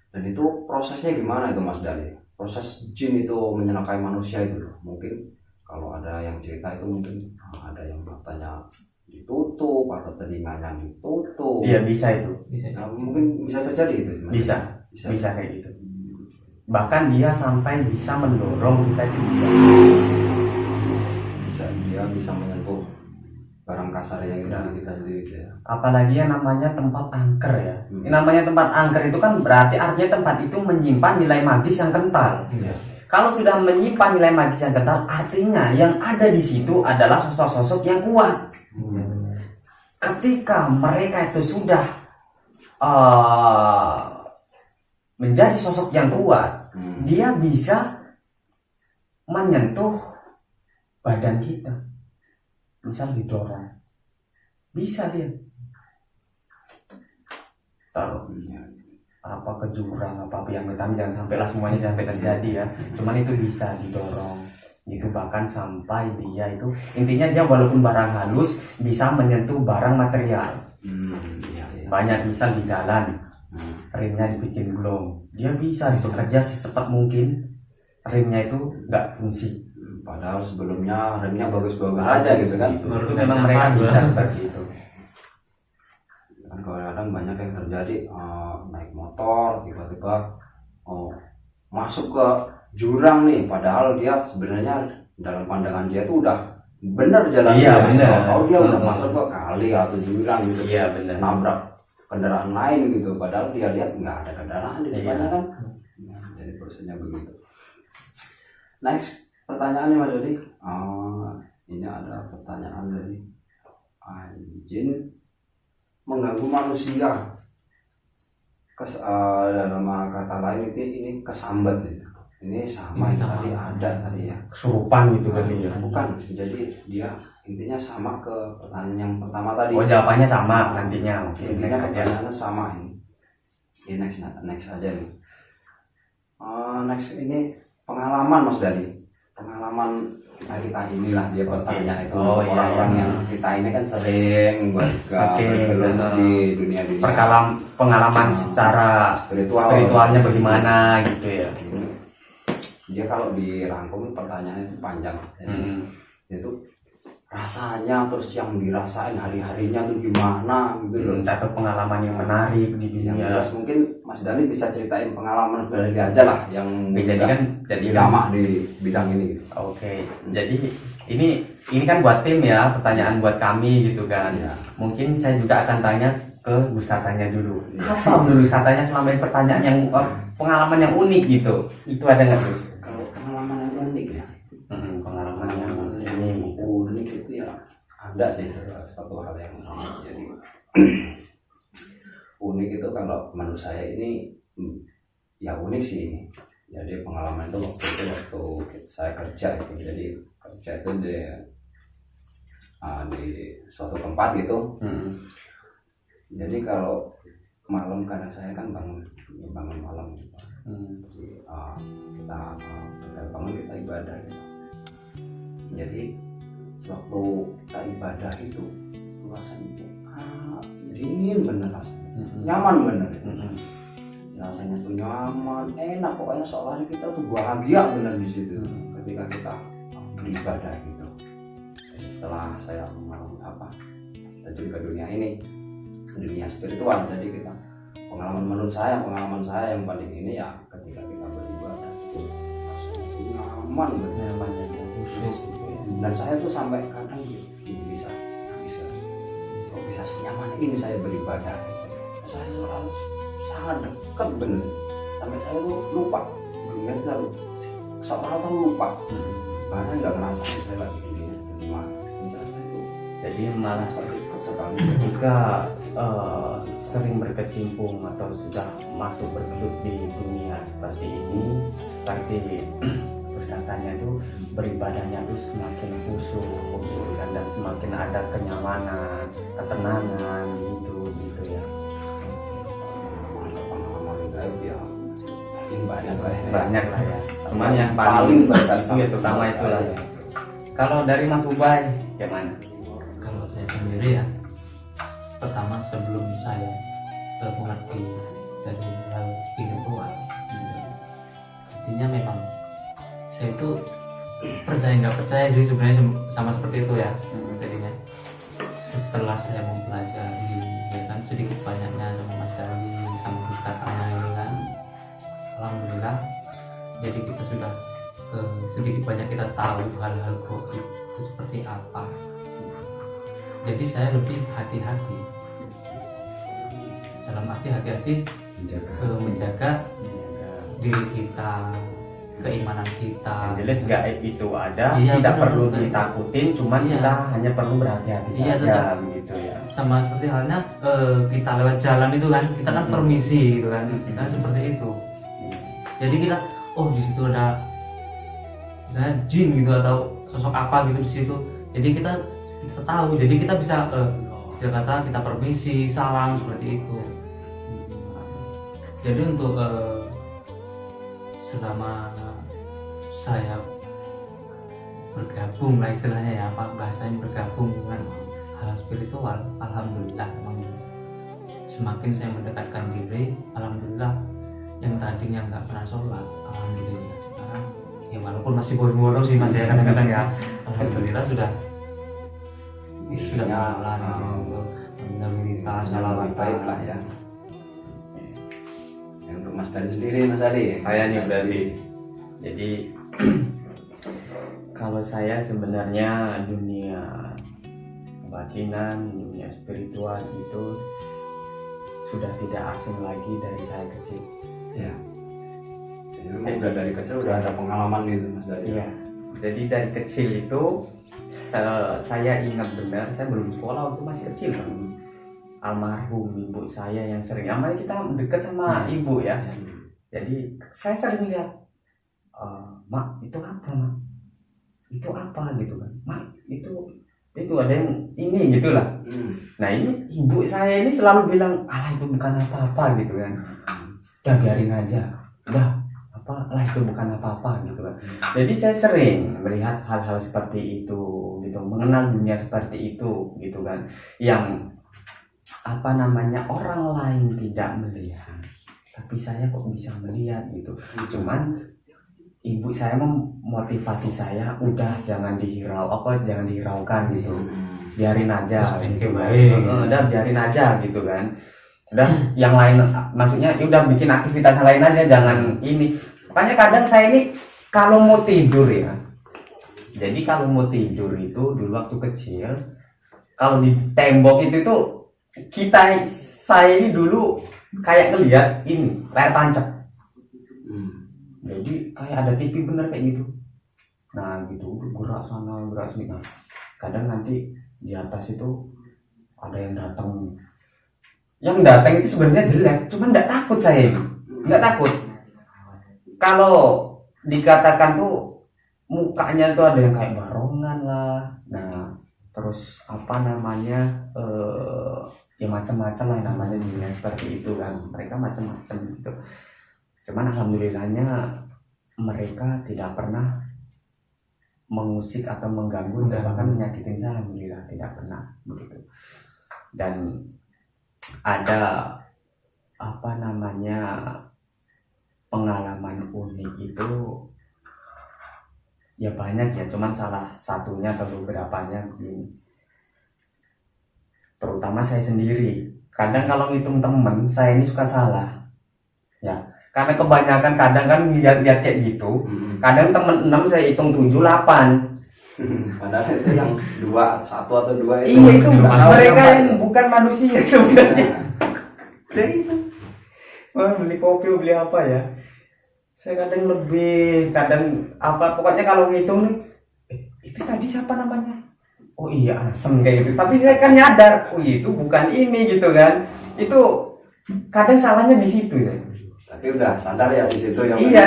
Dan itu prosesnya gimana itu Mas Dani? Proses jin itu menyerangkai manusia itu loh. Mungkin kalau ada yang cerita itu mungkin ada yang matanya ditutup atau telinganya ditutup. Iya bisa itu. Nah, mungkin bisa terjadi itu. Bisa kayak gitu. Bahkan dia sampai bisa mendorong kita itu dia bisa menyentuh barang kasar yang ada kita sendiri ya. Apalagi yang namanya tempat angker ya. Yang namanya tempat angker itu kan berarti artinya tempat itu menyimpan nilai magis yang kental. Kalau sudah menyimpan nilai magis yang kental, artinya yang ada di situ adalah sosok-sosok yang kuat. Ketika mereka itu sudah menjadi sosok yang kuat, dia bisa menyentuh badan kita, misal didorong, bisa dia taruh apa ke jurang apa yang betam, jangan sampai lah semuanya sampai terjadi ya, cuman itu bisa didorong itu, bahkan sampai dia itu intinya dia walaupun barang halus bisa menyentuh barang material. Banyak misal di jalan remnya dibikin blong, dia bisa bekerja secepat mungkin remnya itu nggak fungsi, padahal sebelumnya remnya bagus-bagus aja gitu kan. Itu memang mereka bisa seperti itu. Kan kadang banyak yang terjadi, naik motor tiba-tiba masuk ke jurang nih, padahal dia sebenarnya dalam pandangan dia itu udah benar jalan. Iya benar. Kalau dia udah masuk ke kali atau jurang gitu, iya benar, nabrak kendaraan lain gitu, padahal dia lihat nggak ada kendaraan di depannya kan. Jadi prosesnya begitu. Next pertanyaannya Mas Dodi, ini ada pertanyaan dari jin mengganggu manusia. Dalam kata lain ini kesambat gitu. Ini sama yang tadi ada tadi ya, kesurupan gitu kan ya. Bukan, jadi dia intinya sama ke pertanyaan yang pertama tadi. Oh jawabannya sama nantinya. Intinya pertanyaannya sama ini. Ini next aja nih. Next ini pengalaman Mas Dani. Pengalaman kita inilah dia bertanya itu. Orang-orang yang kita ini kan sering di dunia pengalaman secara spiritualnya bagaimana gitu ya. Dia kalau dirangkum pertanyaannya itu panjang. Itu rasanya, terus yang dirasain hari-harinya tuh gimana gitu loh. Atau pengalaman yang menarik di dunia. Terus mungkin Mas Dani bisa ceritain pengalaman pribadi aja lah yang jadi lama di bidang ini. Oke. Jadi ini kan buat tim ya, pertanyaan buat kami gitu kan. Ya. Mungkin saya juga akan tanya ke Gus Katanya dulu. Apa menurut katanya selama ini pertanyaan yang pengalaman yang unik gitu? Itu ada nggak Gus? Kalau pengalaman yang unik ya. Pengalaman yang unik itu ya ada sih satu hal yang unik. Jadi unik itu kalau menurut saya ini ya unik sih ini. Jadi pengalaman itu waktu saya kerja itu, jadi kerja itu di suatu tempat gitu. Jadi kalau malam kadang saya kan bangun malam gitu. Jadi kita bangun kita ibadah gitu. Jadi waktu kita ibadah itu rasanya nyaman bener. Rasanya tuh nyaman, enak, pokoknya seolah kita tuh bahagia bener di situ ketika kita beribadah gitu. Jadi setelah saya mengalami terjun ke dunia ini, dunia spiritual, jadi kita pengalaman saya yang paling ini ya ketika kita beribadah itu rasanya tuh nyaman bener, dan saya tuh sampai kadang bisa kok bisa senyaman ini saya beribadah. Saya selalu sangat dekat bener, sampai saya tuh lupa dunia itu lalu seolah-olah lupa, karena nggak ngerasain saya lagi di dunia terima. Jadi malah dekat sekali ketika sering berkecimpung atau sudah masuk bergelut di dunia seperti ini, seperti katanya tuh beribadahnya tuh semakin khusyuk dan semakin ada kenyamanan, ketenangan gitu ya. Banyak lah ya. Cuman yang paling berkesan terutama itulah ya. Kalau dari Mas Ubay gimana? Kalau saya sendiri ya, pertama sebelum saya mengerti dari hal spiritual, artinya memang saya itu percaya nggak percaya sih sebenarnya sama seperti itu ya. Jadinya setelah saya mempelajari ya kan sedikit banyaknya mempelajari sama katanya ini kan, alhamdulillah jadi kita sudah sedikit banyak kita tahu hal-hal goib itu seperti apa. Jadi saya lebih hati-hati, dalam arti hati-hati menjaga diri kita, keimanan kita. Jelas gaib itu ada, iya, tidak benar, perlu benar. ditakutin, cuman Iya. kita hanya perlu berhati-hati Iya, saja tetap. gitu ya. Sama seperti halnya kita lewat jalan itu kan, kita kan permisi gitu kan, nah seperti itu. Jadi kita, oh di situ ada misalnya jin gitu atau sosok apa gitu di situ. Jadi kita tahu, jadi kita bisa kata kita permisi, salam seperti itu. Jadi untuk selama saya bergabung lah istilahnya ya, apa bahasanya, bergabung dengan hal spiritual, alhamdulillah memang semakin saya mendekatkan diri, alhamdulillah yang tadinya nggak pernah sholat, alhamdulillah sekarang ya walaupun masih bodoh-bodoh sih mas ya kadang-kadang ya, alhamdulillah sudah pelan alhamdulillah salawat baik lah ya. Untuk Mas Dari sendiri, Mas Dari, Saya nih berarti, jadi kalau saya sebenarnya dunia kebatinan, dunia spiritual itu sudah tidak asing lagi dari saya kecil. ya. Jadi memang udah dari kecil udah ada pengalaman gitu Mas Dari. Iya. Jadi dari kecil itu saya ingat benar, saya belum sekolah waktu masih kecil kan. Almarhum ibu saya yang sering, namanya kita dekat sama ibu ya. Jadi saya sering lihat, mak itu apa mak? Itu apa gitu kan? Mak itu ada yang ini gitulah. Nah ini ibu saya ini selalu bilang, itu bukan apa-apa gitu kan. Udah biarin aja, udah itu bukan apa-apa gitu kan. Jadi saya sering melihat hal-hal seperti itu gitu, mengenal dunia seperti itu gitu kan, yang orang lain tidak melihat tapi saya kok bisa melihat gitu. Cuman ibu saya memotivasi saya, udah jangan dihiraukan gitu, biarin aja gitu. Udah biarin aja gitu kan. Udah yang lain, maksudnya udah bikin aktivitas lain aja, jangan ini. Makanya kadang saya ini kalau mau tidur ya, jadi kalau mau tidur itu dulu waktu kecil, kalau di tembok itu tuh saya ini dulu kayak ngeliat ini layar tancap. Jadi kayak ada TV bener kayak gitu. Nah gitu, gerak sana gerak sini. Nah, kadang nanti di atas itu ada yang datang. Yang datang itu sebenarnya jelek, cuman nggak takut saya ini, nggak takut. Kalau dikatakan tuh mukanya tuh ada yang kayak barongan lah. Nah terus ya macam-macam lah namanya dunia seperti itu kan, mereka macam-macam gitu. Cuman alhamdulillahnya mereka tidak pernah mengusik atau mengganggu dan bahkan menyakitin saya, alhamdulillah tidak pernah begitu. Dan ada apa namanya, pengalaman unik itu ya banyak ya, cuman salah satunya atau beberapanya begini. Terutama saya sendiri, kadang kalau ngitung temen saya ini suka salah ya, karena kebanyakan kadang kan lihat-lihat kayak gitu. Kadang temen 6 saya hitung 7, 8. Padahal itu yang 2, 1 atau 2 itu. Iya, itu Padahal mereka yang yang bukan manusia sebenarnya. Jadi itu, wah, beli kopi beli apa ya, saya kadang lebih, kadang apa, pokoknya kalau ngitung nih, itu tadi siapa namanya, oh iya Asem kayak gitu, tapi saya kan nyadar, oh itu bukan ini gitu kan. Itu kadang salahnya di situ ya. Tapi udah sadar ya di situ yang Iya,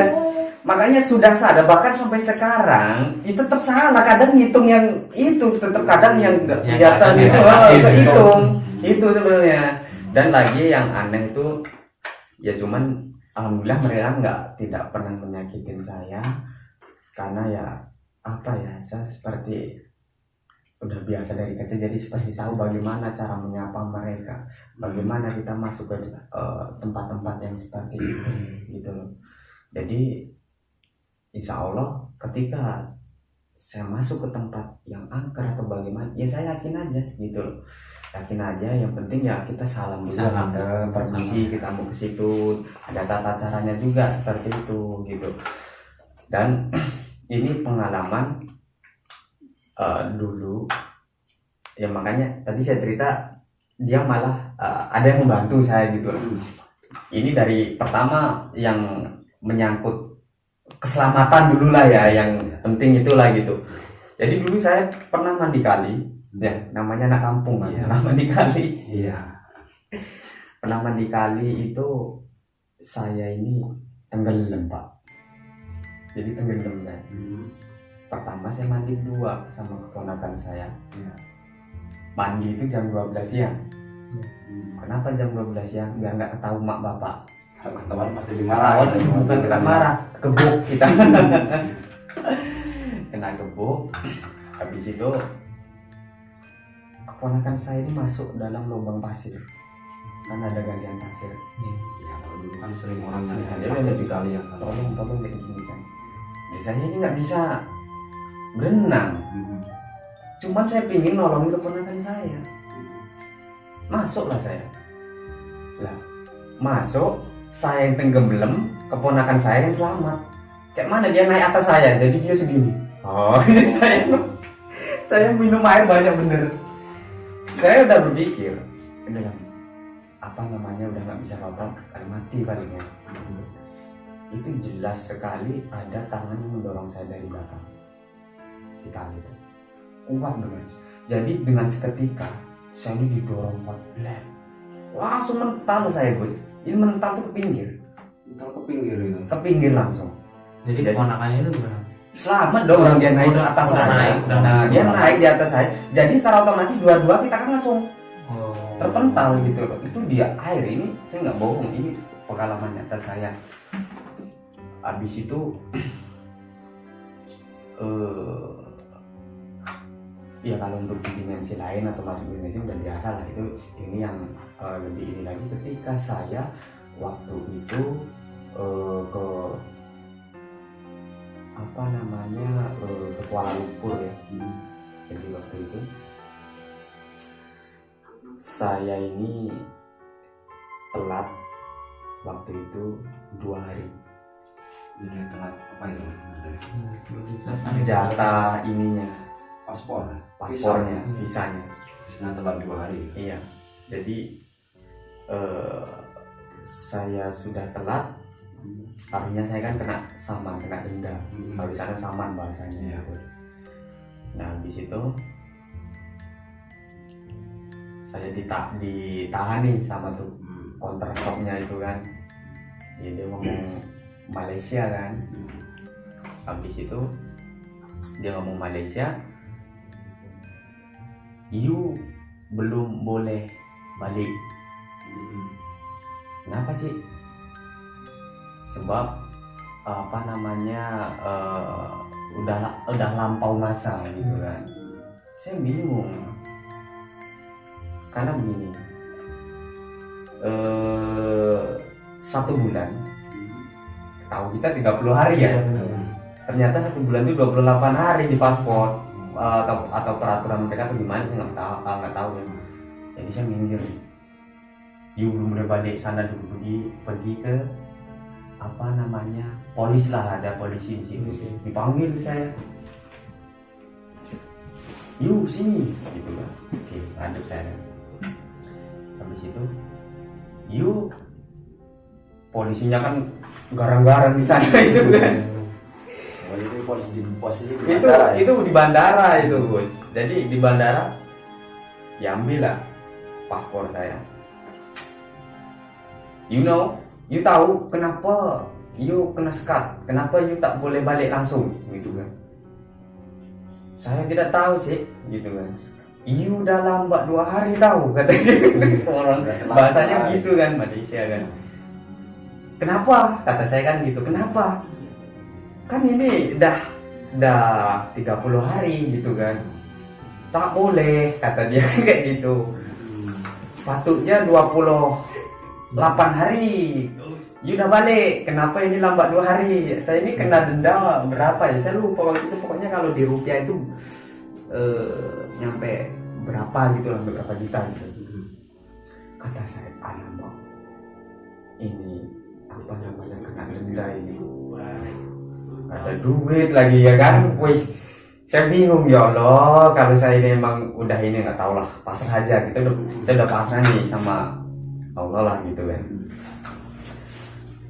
makanya sudah sadar, bahkan sampai sekarang itu tetap salah. Kadang ngitung yang itu tetap, kadang yang di atas itu kehitung itu sebenarnya. Dan lagi yang aneh itu ya, cuman alhamdulillah mereka tidak pernah menyakitin saya, karena ya apa ya, saya seperti udah biasa dari kecil, jadi seperti tahu bagaimana cara menyapa mereka, bagaimana kita masuk ke tempat-tempat yang seperti itu gitu loh. Jadi insya Allah ketika saya masuk ke tempat yang angker atau bagaimana, ya saya yakin aja gitu loh, yakin aja. Yang penting ya kita salam dulu, permisi, kita mau ke situ, ada tata caranya juga seperti itu gitu. Dan ini pengalaman dulu ya, makanya tadi saya cerita dia malah ada yang membantu saya gitu loh. Ini dari pertama yang menyangkut keselamatan dulu lah ya, yang penting itulah gitu. Jadi dulu saya pernah mandi kali ya, namanya anak kampung kan, pernah mandi kali. Iya. Pernah mandi kali itu saya ini tenggelam Pak. Jadi tenggelam saya. Pertama saya mandi 2 sama keponakan saya. Mandi itu jam 12 siang. Kenapa jam 12 siang? Biar nggak ketahui mak bapak. Kalau teman pasti dimarahin. Bukan kita marah, gebuk kita. Kena gebuk. Habis itu keponakan saya ini masuk dalam lubang pasir. Kan ada galian pasir. Ya kalau dulu kan sering orang yang Ya, pasir ya, di kali ya. Tolong kayak gini kan. Biasanya ini nggak bisa berenang. Cuman saya pingin nolongin keponakan saya. Masuklah saya. Lah, masuk, saya yang tenggelam, keponakan saya yang selamat. Kayak mana dia naik atas saya, jadi dia segini. Oh, ini saya minum air banyak bener. Saya udah berpikir, udah apa namanya, udah nggak bisa apa-apa, akan mati palingnya. Itu jelas sekali ada tangan yang mendorong saya dari belakang. Di kali itu kuat banget. Jadi dengan seketika saya ini didorong Pak, langsung mental saya Gus. Ini mental tuh ke pinggir. Mental ke pinggir itu. Ke pinggir langsung. Jadi keponakannya itu gimana? Selamat dong, orang dia naik ke atas saya. Nah, dia naik di atas saya. Jadi secara otomatis dua-dua kita kan langsung terpental gitu loh. Itu dia air ini, saya nggak bohong, ini pengalaman nyata saya. Habis itu ya kalau untuk di dimensi lain atau masuk dimensi udah biasa lah itu. Ini yang lebih ini lagi ketika saya waktu itu ke apa namanya ke Kuala Lumpur ya. Jadi waktu itu saya ini telat waktu itu 2 hari. Ini telat apa itu? Jatah ininya, paspornya, visanya. Visanya telat 2 hari. Iya. Jadi saya sudah telat. Harusnya saya kan kena saman, kena denda. Kalau di sana saman bahasanya. Ya. Nah, habis itu saya ditahan nih sama tuh counter stopnya itu kan. Jadi dia ngomong Malaysia kan. Habis itu dia ngomong Malaysia, you belum boleh balik. Kenapa sih? Sebab apa namanya udah lampau masa gitu kan. Saya bingung karena begini, 1 bulan. Tahu kita 30 hari ya. Ternyata 1 bulan itu 28 hari di paspor, atau peraturan mereka atau gimana saya nggak tahu ya. Jadi saya minggir. Belum boleh balik sana dulu, pergi ke apa namanya, polis lah, ada polisi di situ. Dipanggil saya, sini gitu kan. Oke, lanjut saya. Habis itu polisinya kan garang-garang di sana itu kan. Itu di bandara itu, Bos. Jadi di bandara diambil lah paspor saya. You tahu kenapa you kena sekat, kenapa you tak boleh balik langsung gitu kan. Saya tidak tahu, Cik, gitu kan. You udah lambat 2 hari tahu, katanya. Orang bahasanya gitu kan, Malaysia kan. Kenapa? Kata saya kan gitu. Kenapa? Kan ini dah 30 hari gitu kan. Tak boleh, kata dia kayak gitu. Patutnya 28 hari. You udah balik, kenapa ini lambat 2 hari? Saya ini kena denda berapa ya? Saya lupa waktu itu, pokoknya kalau di rupiah itu nyampe berapa gitu lah, berapa juta gitu. Kata saya, alamak, ini apa namanya, kena denda ini. Ada duit lagi ya kan? Wih, saya bingung, ya Allah, kalau saya ini emang udah ini nggak tahu lah, pasrah aja gitu. Saya udah pasrah nih sama Allah lah gitu kan.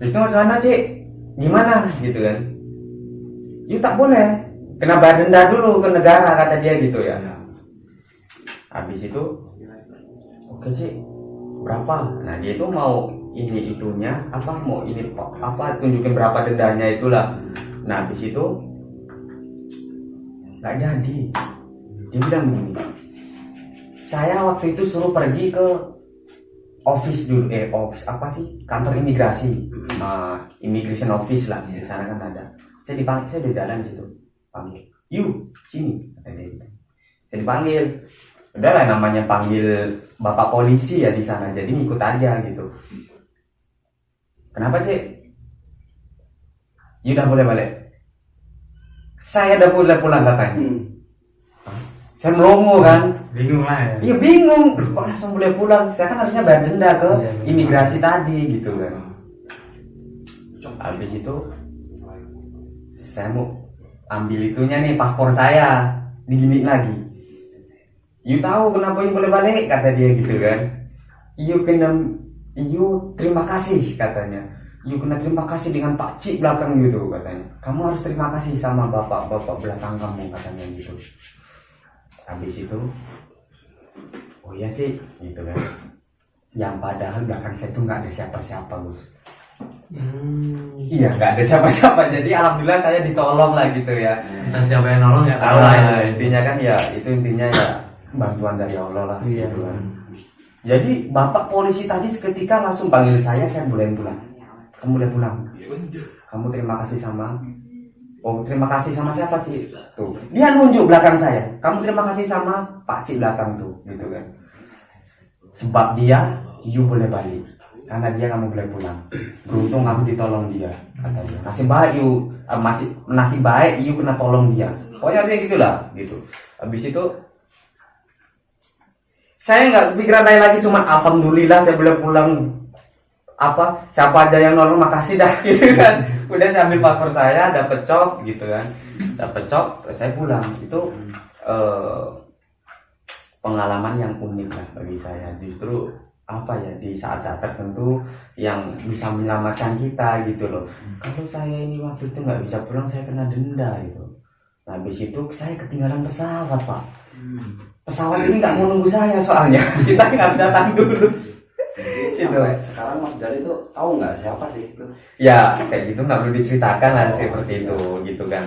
Terus itu sana, Cik, gimana gitu kan? You tak boleh, kena bayar denda dulu ke negara, kata dia gitu ya. Habis itu, oke, Cik, berapa? Nah dia itu mau ini itunya apa, mau ini apa, tunjukin berapa dendanya itulah. Nah habis itu nggak jadi. Dia bilang begini, saya waktu itu suruh pergi ke office dulu, office apa sih, kantor imigrasi, immigration office lah, di sana kan ada. Saya dipanggil, saya udah jalan situ, panggil, sini, kata dia. Saya dipanggil, udahlah namanya panggil bapak polisi ya di sana, jadi ngikut aja gitu. Kenapa, Cik? Udah boleh balik. Saya udah boleh pulang, katanya. Saya melongo kan, bingung lah ya. Iya bingung, kok langsung boleh pulang? Saya kan harusnya bayar denda ke imigrasi tadi gitu kan. Habis itu saya mau ambil itunya nih, paspor saya digini lagi. You tahu kenapa you boleh balik? Kata dia gitu kan. You terima kasih, katanya. You kena terima kasih dengan Pak Cik belakang gitu, katanya. Kamu harus terima kasih sama bapak-bapak belakang kamu, katanya gitu. Habis itu, oh iya, Cik, gitu kan. Yang padahal belakang saya tuh nggak ada siapa-siapa, Gus. Iya, nggak ada siapa-siapa. Jadi alhamdulillah saya ditolong lah gitu ya. Entah siapa yang nolong ya tahu lah. Intinya kan ya, itu intinya ya bantuan dari Allah lah. Iya. Gitu kan. Jadi bapak polisi tadi seketika langsung panggil saya boleh pulang. Kamu boleh pulang. Kamu terima kasih sama. Oh, terima kasih sama siapa, sih? Tuh, dia nunjuk belakang saya. Kamu terima kasih sama Pak Cik belakang tuh, gitu kan. Sebab dia, you boleh balik. Karena dia kamu boleh pulang. Beruntung aku ditolong dia, kata dia. Nasib baik you, nasib baik you kena tolong dia. Pokoknya dia gitulah, gitu. Habis itu saya nggak pikiran lain lagi, cuma alhamdulillah saya boleh pulang. Apa, siapa aja yang nolong makasih dah, gitu kan. Udah saya ambil paspor saya, dapet cop gitu kan, dapet cop, saya pulang. Itu pengalaman yang unik lah bagi saya. Justru apa ya, di saat-saat tertentu yang bisa menyelamatkan kita gitu loh. Kalau saya ini waktu itu nggak bisa pulang, saya kena denda gitu. Nah, habis itu saya ketinggalan pesawat, Pak. Pesawat ini nggak mau nunggu saya soalnya. Kita nggak datang dulu. Sampai sekarang Mas Dari itu tahu nggak siapa sih itu? Ya kayak gitu nggak perlu diceritakan lah, seperti itu gitu kan.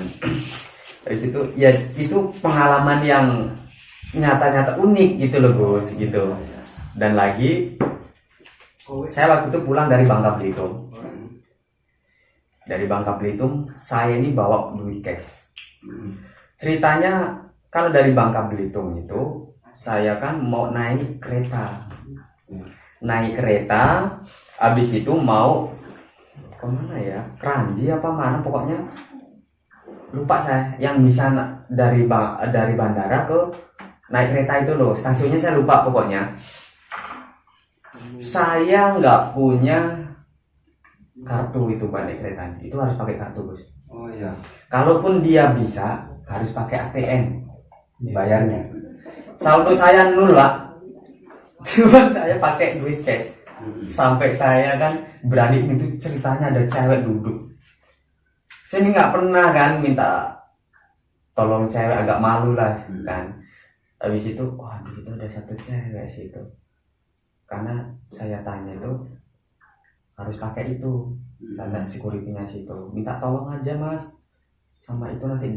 Dari situ ya itu pengalaman yang nyata-nyata unik gitu loh, Gus, gitu. Dan lagi saya waktu itu pulang dari Bangka Belitung. Dari Bangka Belitung saya ini bawa duit cash. Ceritanya kalau dari Bangka Belitung itu saya kan mau naik kereta. naik kereta, habis itu mau kemana ya, Kranji apa mana pokoknya lupa saya, yang bisa dari bandara ke naik kereta itu loh, stasiunnya saya lupa pokoknya. Saya nggak punya kartu itu balik kereta, itu harus pakai kartu Gus. Oh iya. Kalaupun dia bisa harus pakai ATM bayarnya. Saldo saya nol Pak, cuma saya pakai duit cash. Sampai saya kan berani itu ceritanya ada cewek duduk. Saya ini nggak pernah kan minta tolong cewek, agak malu lah kan. Habis itu, waduh itu ada satu cewek situ. Karena saya tanya itu harus pakai itu, karena security-nya situ. Minta tolong aja Mas, sama itu nanti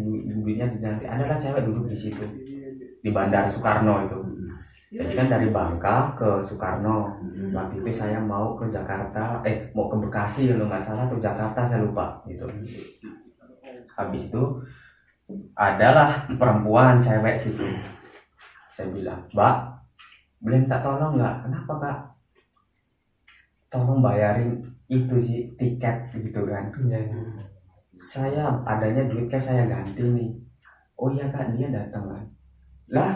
duitnya nanti. Adalah cewek duduk di situ di Bandara Soekarno itu. Jadi kan dari Bangka ke Soekarno. Waktu itu saya mau ke Jakarta, mau ke Bekasi kalau nggak salah, atau Jakarta saya lupa gitu. Habis itu adalah perempuan cewek situ. Saya bilang, Mbak, boleh minta tolong nggak? Kenapa Kak? Tolong bayarin itu sih tiket gitu kan. Saya adanya duit cash saya ganti nih. Oh iya Kak, dia datang kan. Lah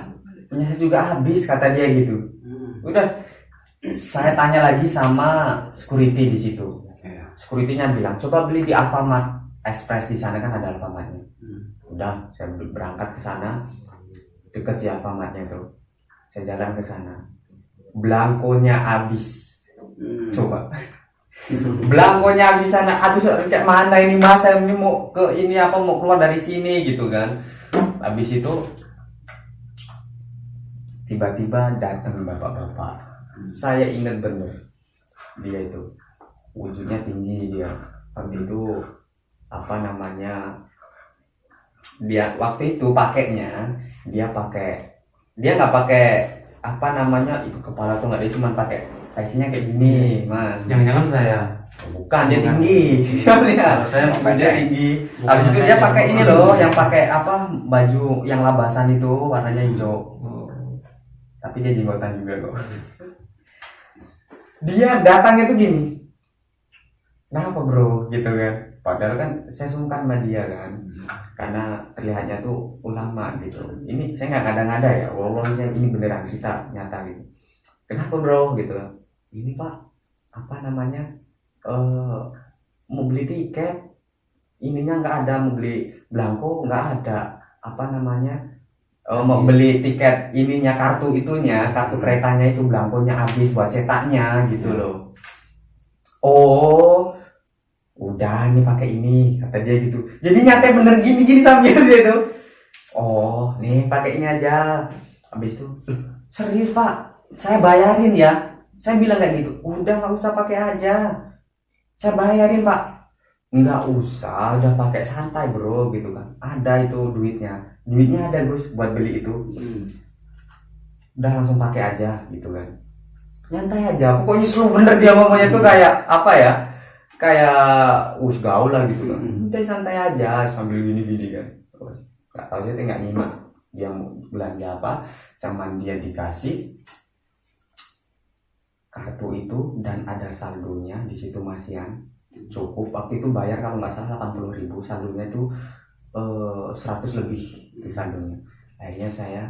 punya saya juga habis kata dia gitu. Udah saya tanya lagi sama security di situ. Security-nya bilang coba beli di Alfamart Express, di sana kan ada Alfamartnya. Udah saya berangkat ke sana, deket si Alfamartnya tuh. Saya jalan ke sana, belangkonya habis. Coba belangkonya habis sana. Aduh kayak mana ini Mas, saya ini mau ke ini apa, mau keluar dari sini gitu kan. Habis itu tiba-tiba datang bapak-bapak. Saya ingat bener, dia itu wujudnya tinggi, dia waktu itu apa namanya, dia waktu itu pakainya dia nggak pakai apa namanya itu kepala tuh, nggak, dia cuma pakai taksinya kayak gini Mas. Jangan-jangan saya. Bukan, dia tinggi. Ya, Saya dia tinggi. Habis itu dia pakai ini loh, yang pakai apa, baju yang labasan itu warnanya hijau. Tapi dia jenggotan juga kok. Dia datang itu gini, kenapa bro gitu kan, padahal kan saya sungkan sama dia kan, karena terlihatnya tuh ulama gitu. Ini saya nggak ngada-ngada ya, walaupun ini beneran cerita nyata gitu. Kenapa bro gitu kan, ini Pak apa namanya, mau beli tiket, ininya nggak ada, mau beli belangko nggak ada, apa namanya, mau beli tiket ininya, kartu itunya, kartu keretanya itu belangkonya habis buat cetaknya gitu loh. Oh udah nih pakai ini kata dia gitu. Jadi nyata bener gini sambil dia tuh. Oh nih pakai ini aja. Habis itu serius Pak, saya bayarin ya. Saya bilang kayak gitu, udah nggak usah pakai aja, saya bayarin Pak. Nggak usah, udah pakai santai bro gitu kan. Ada itu duitnya ada Gus buat beli itu. Udah langsung pakai aja gitu kan. Nyantai aja, pokoknya seru bener dia ngomongnya tuh kayak apa ya, kayak gaul lah gitu kan. Udah santai aja sambil gini kan. Nggak tahu, saya nggak nyimak dia belanja apa, cuman dia dikasih kartu itu dan ada saldonya di situ masian cukup. Waktu itu bayar kalau nggak salah 80.000, saldonya itu 100 lebih itu saldonya. Akhirnya saya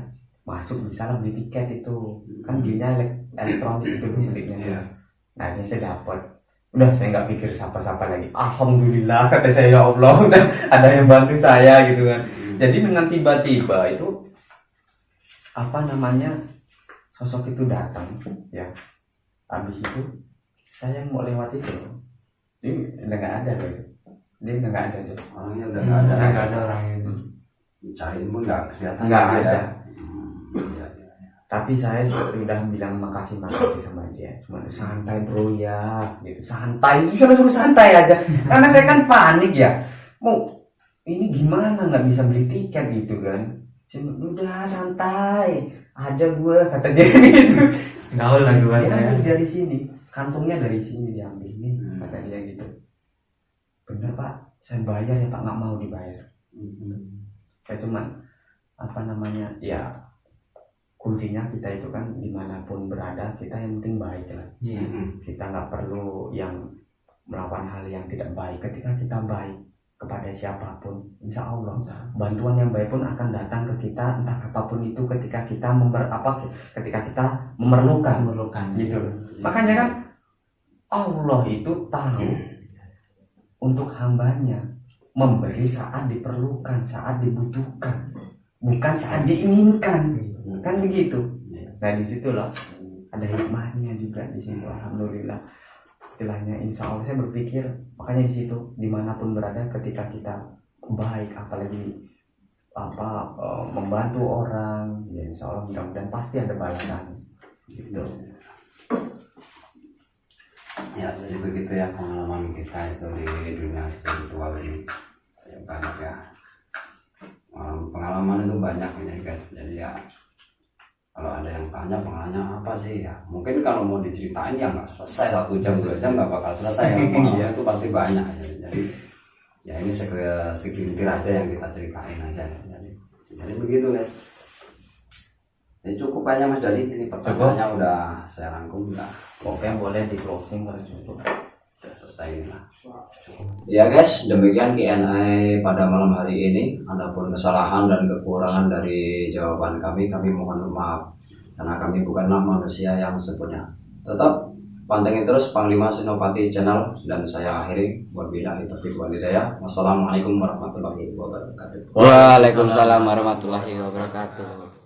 masuk, bisa lah beli tiket itu kan, belinya elektronik itu belinya. Nah akhirnya saya dapat. Udah saya nggak pikir siapa-siapa lagi, alhamdulillah kata saya, ya Allah ada yang bantu saya gitu kan. Jadi dengan tiba-tiba itu apa namanya, sosok itu datang ya. Habis itu saya mau lewat itu, ini udah nggak ada loh itu, dia udah nggak ada tuh orangnya, udah nggak ada orang itu. Cariin pun nggak kelihatan, nggak ada. Ya. Tapi saya sudah bilang makasih sama dia, cuma santai bro ya gitu, santai itu suruh santai aja. Karena saya kan panik ya, mau ini gimana nggak bisa beli tiket gitu kan. Udah santai ada gue kata dia gitu. Gaul lah gue ya, dari sini kantongnya dari sini diambil nih kata dia gitu. Bener Pak, saya bayar ya Pak, nggak mau dibayar. Saya cuman apa namanya ya kuncinya kita itu kan dimanapun berada kita yang penting baik lah. Kita nggak perlu yang melakukan hal yang tidak baik. Ketika kita baik kepada siapapun, insya Allah bantuan yang baik pun akan datang ke kita, entah apapun itu, ketika kita ketika kita memerlukan gitu. Makanya kan Allah itu tahu untuk hambanya memberi saat diperlukan, saat dibutuhkan, bukan saat diinginkan, kan begitu. Nah disitulah ada hikmahnya juga di situ. Alhamdulillah, istilahnya insya Allah saya berpikir, makanya di situ dimanapun berada, ketika kita baik, apalagi membantu orang, ya insya Allah mudah-mudahan pasti ada balasan gitu. Ya jadi begitu ya pengalaman kita itu di dunia spiritual ini. Ya, banyak ya, pengalaman itu banyak ini guys. Jadi ya kalau ada yang tanya pengalaman apa sih ya, mungkin kalau mau diceritain ya nggak selesai 1 jam 2 jam nggak bakal selesai ya. Pengalaman itu pasti banyak ya. Jadi ya ini segelintir aja yang kita ceritain aja. Jadi begitu guys. Ini cukup aja Mas Dadi, ini pertanyaannya udah saya rangkum udah. Oke, boleh di closing kalau cukup. Sudah selesai lah. Ya guys, demikian Q&A pada malam hari ini. Adapun kesalahan dan kekurangan dari jawaban kami mohon maaf karena kami bukanlah manusia yang sempurna. Tetap pantengin terus Panglima Senopati Channel dan saya akhiri wabillahi taufiq wal hidayah. Wassalamualaikum warahmatullahi wabarakatuh. Waalaikumsalam warahmatullahi wabarakatuh.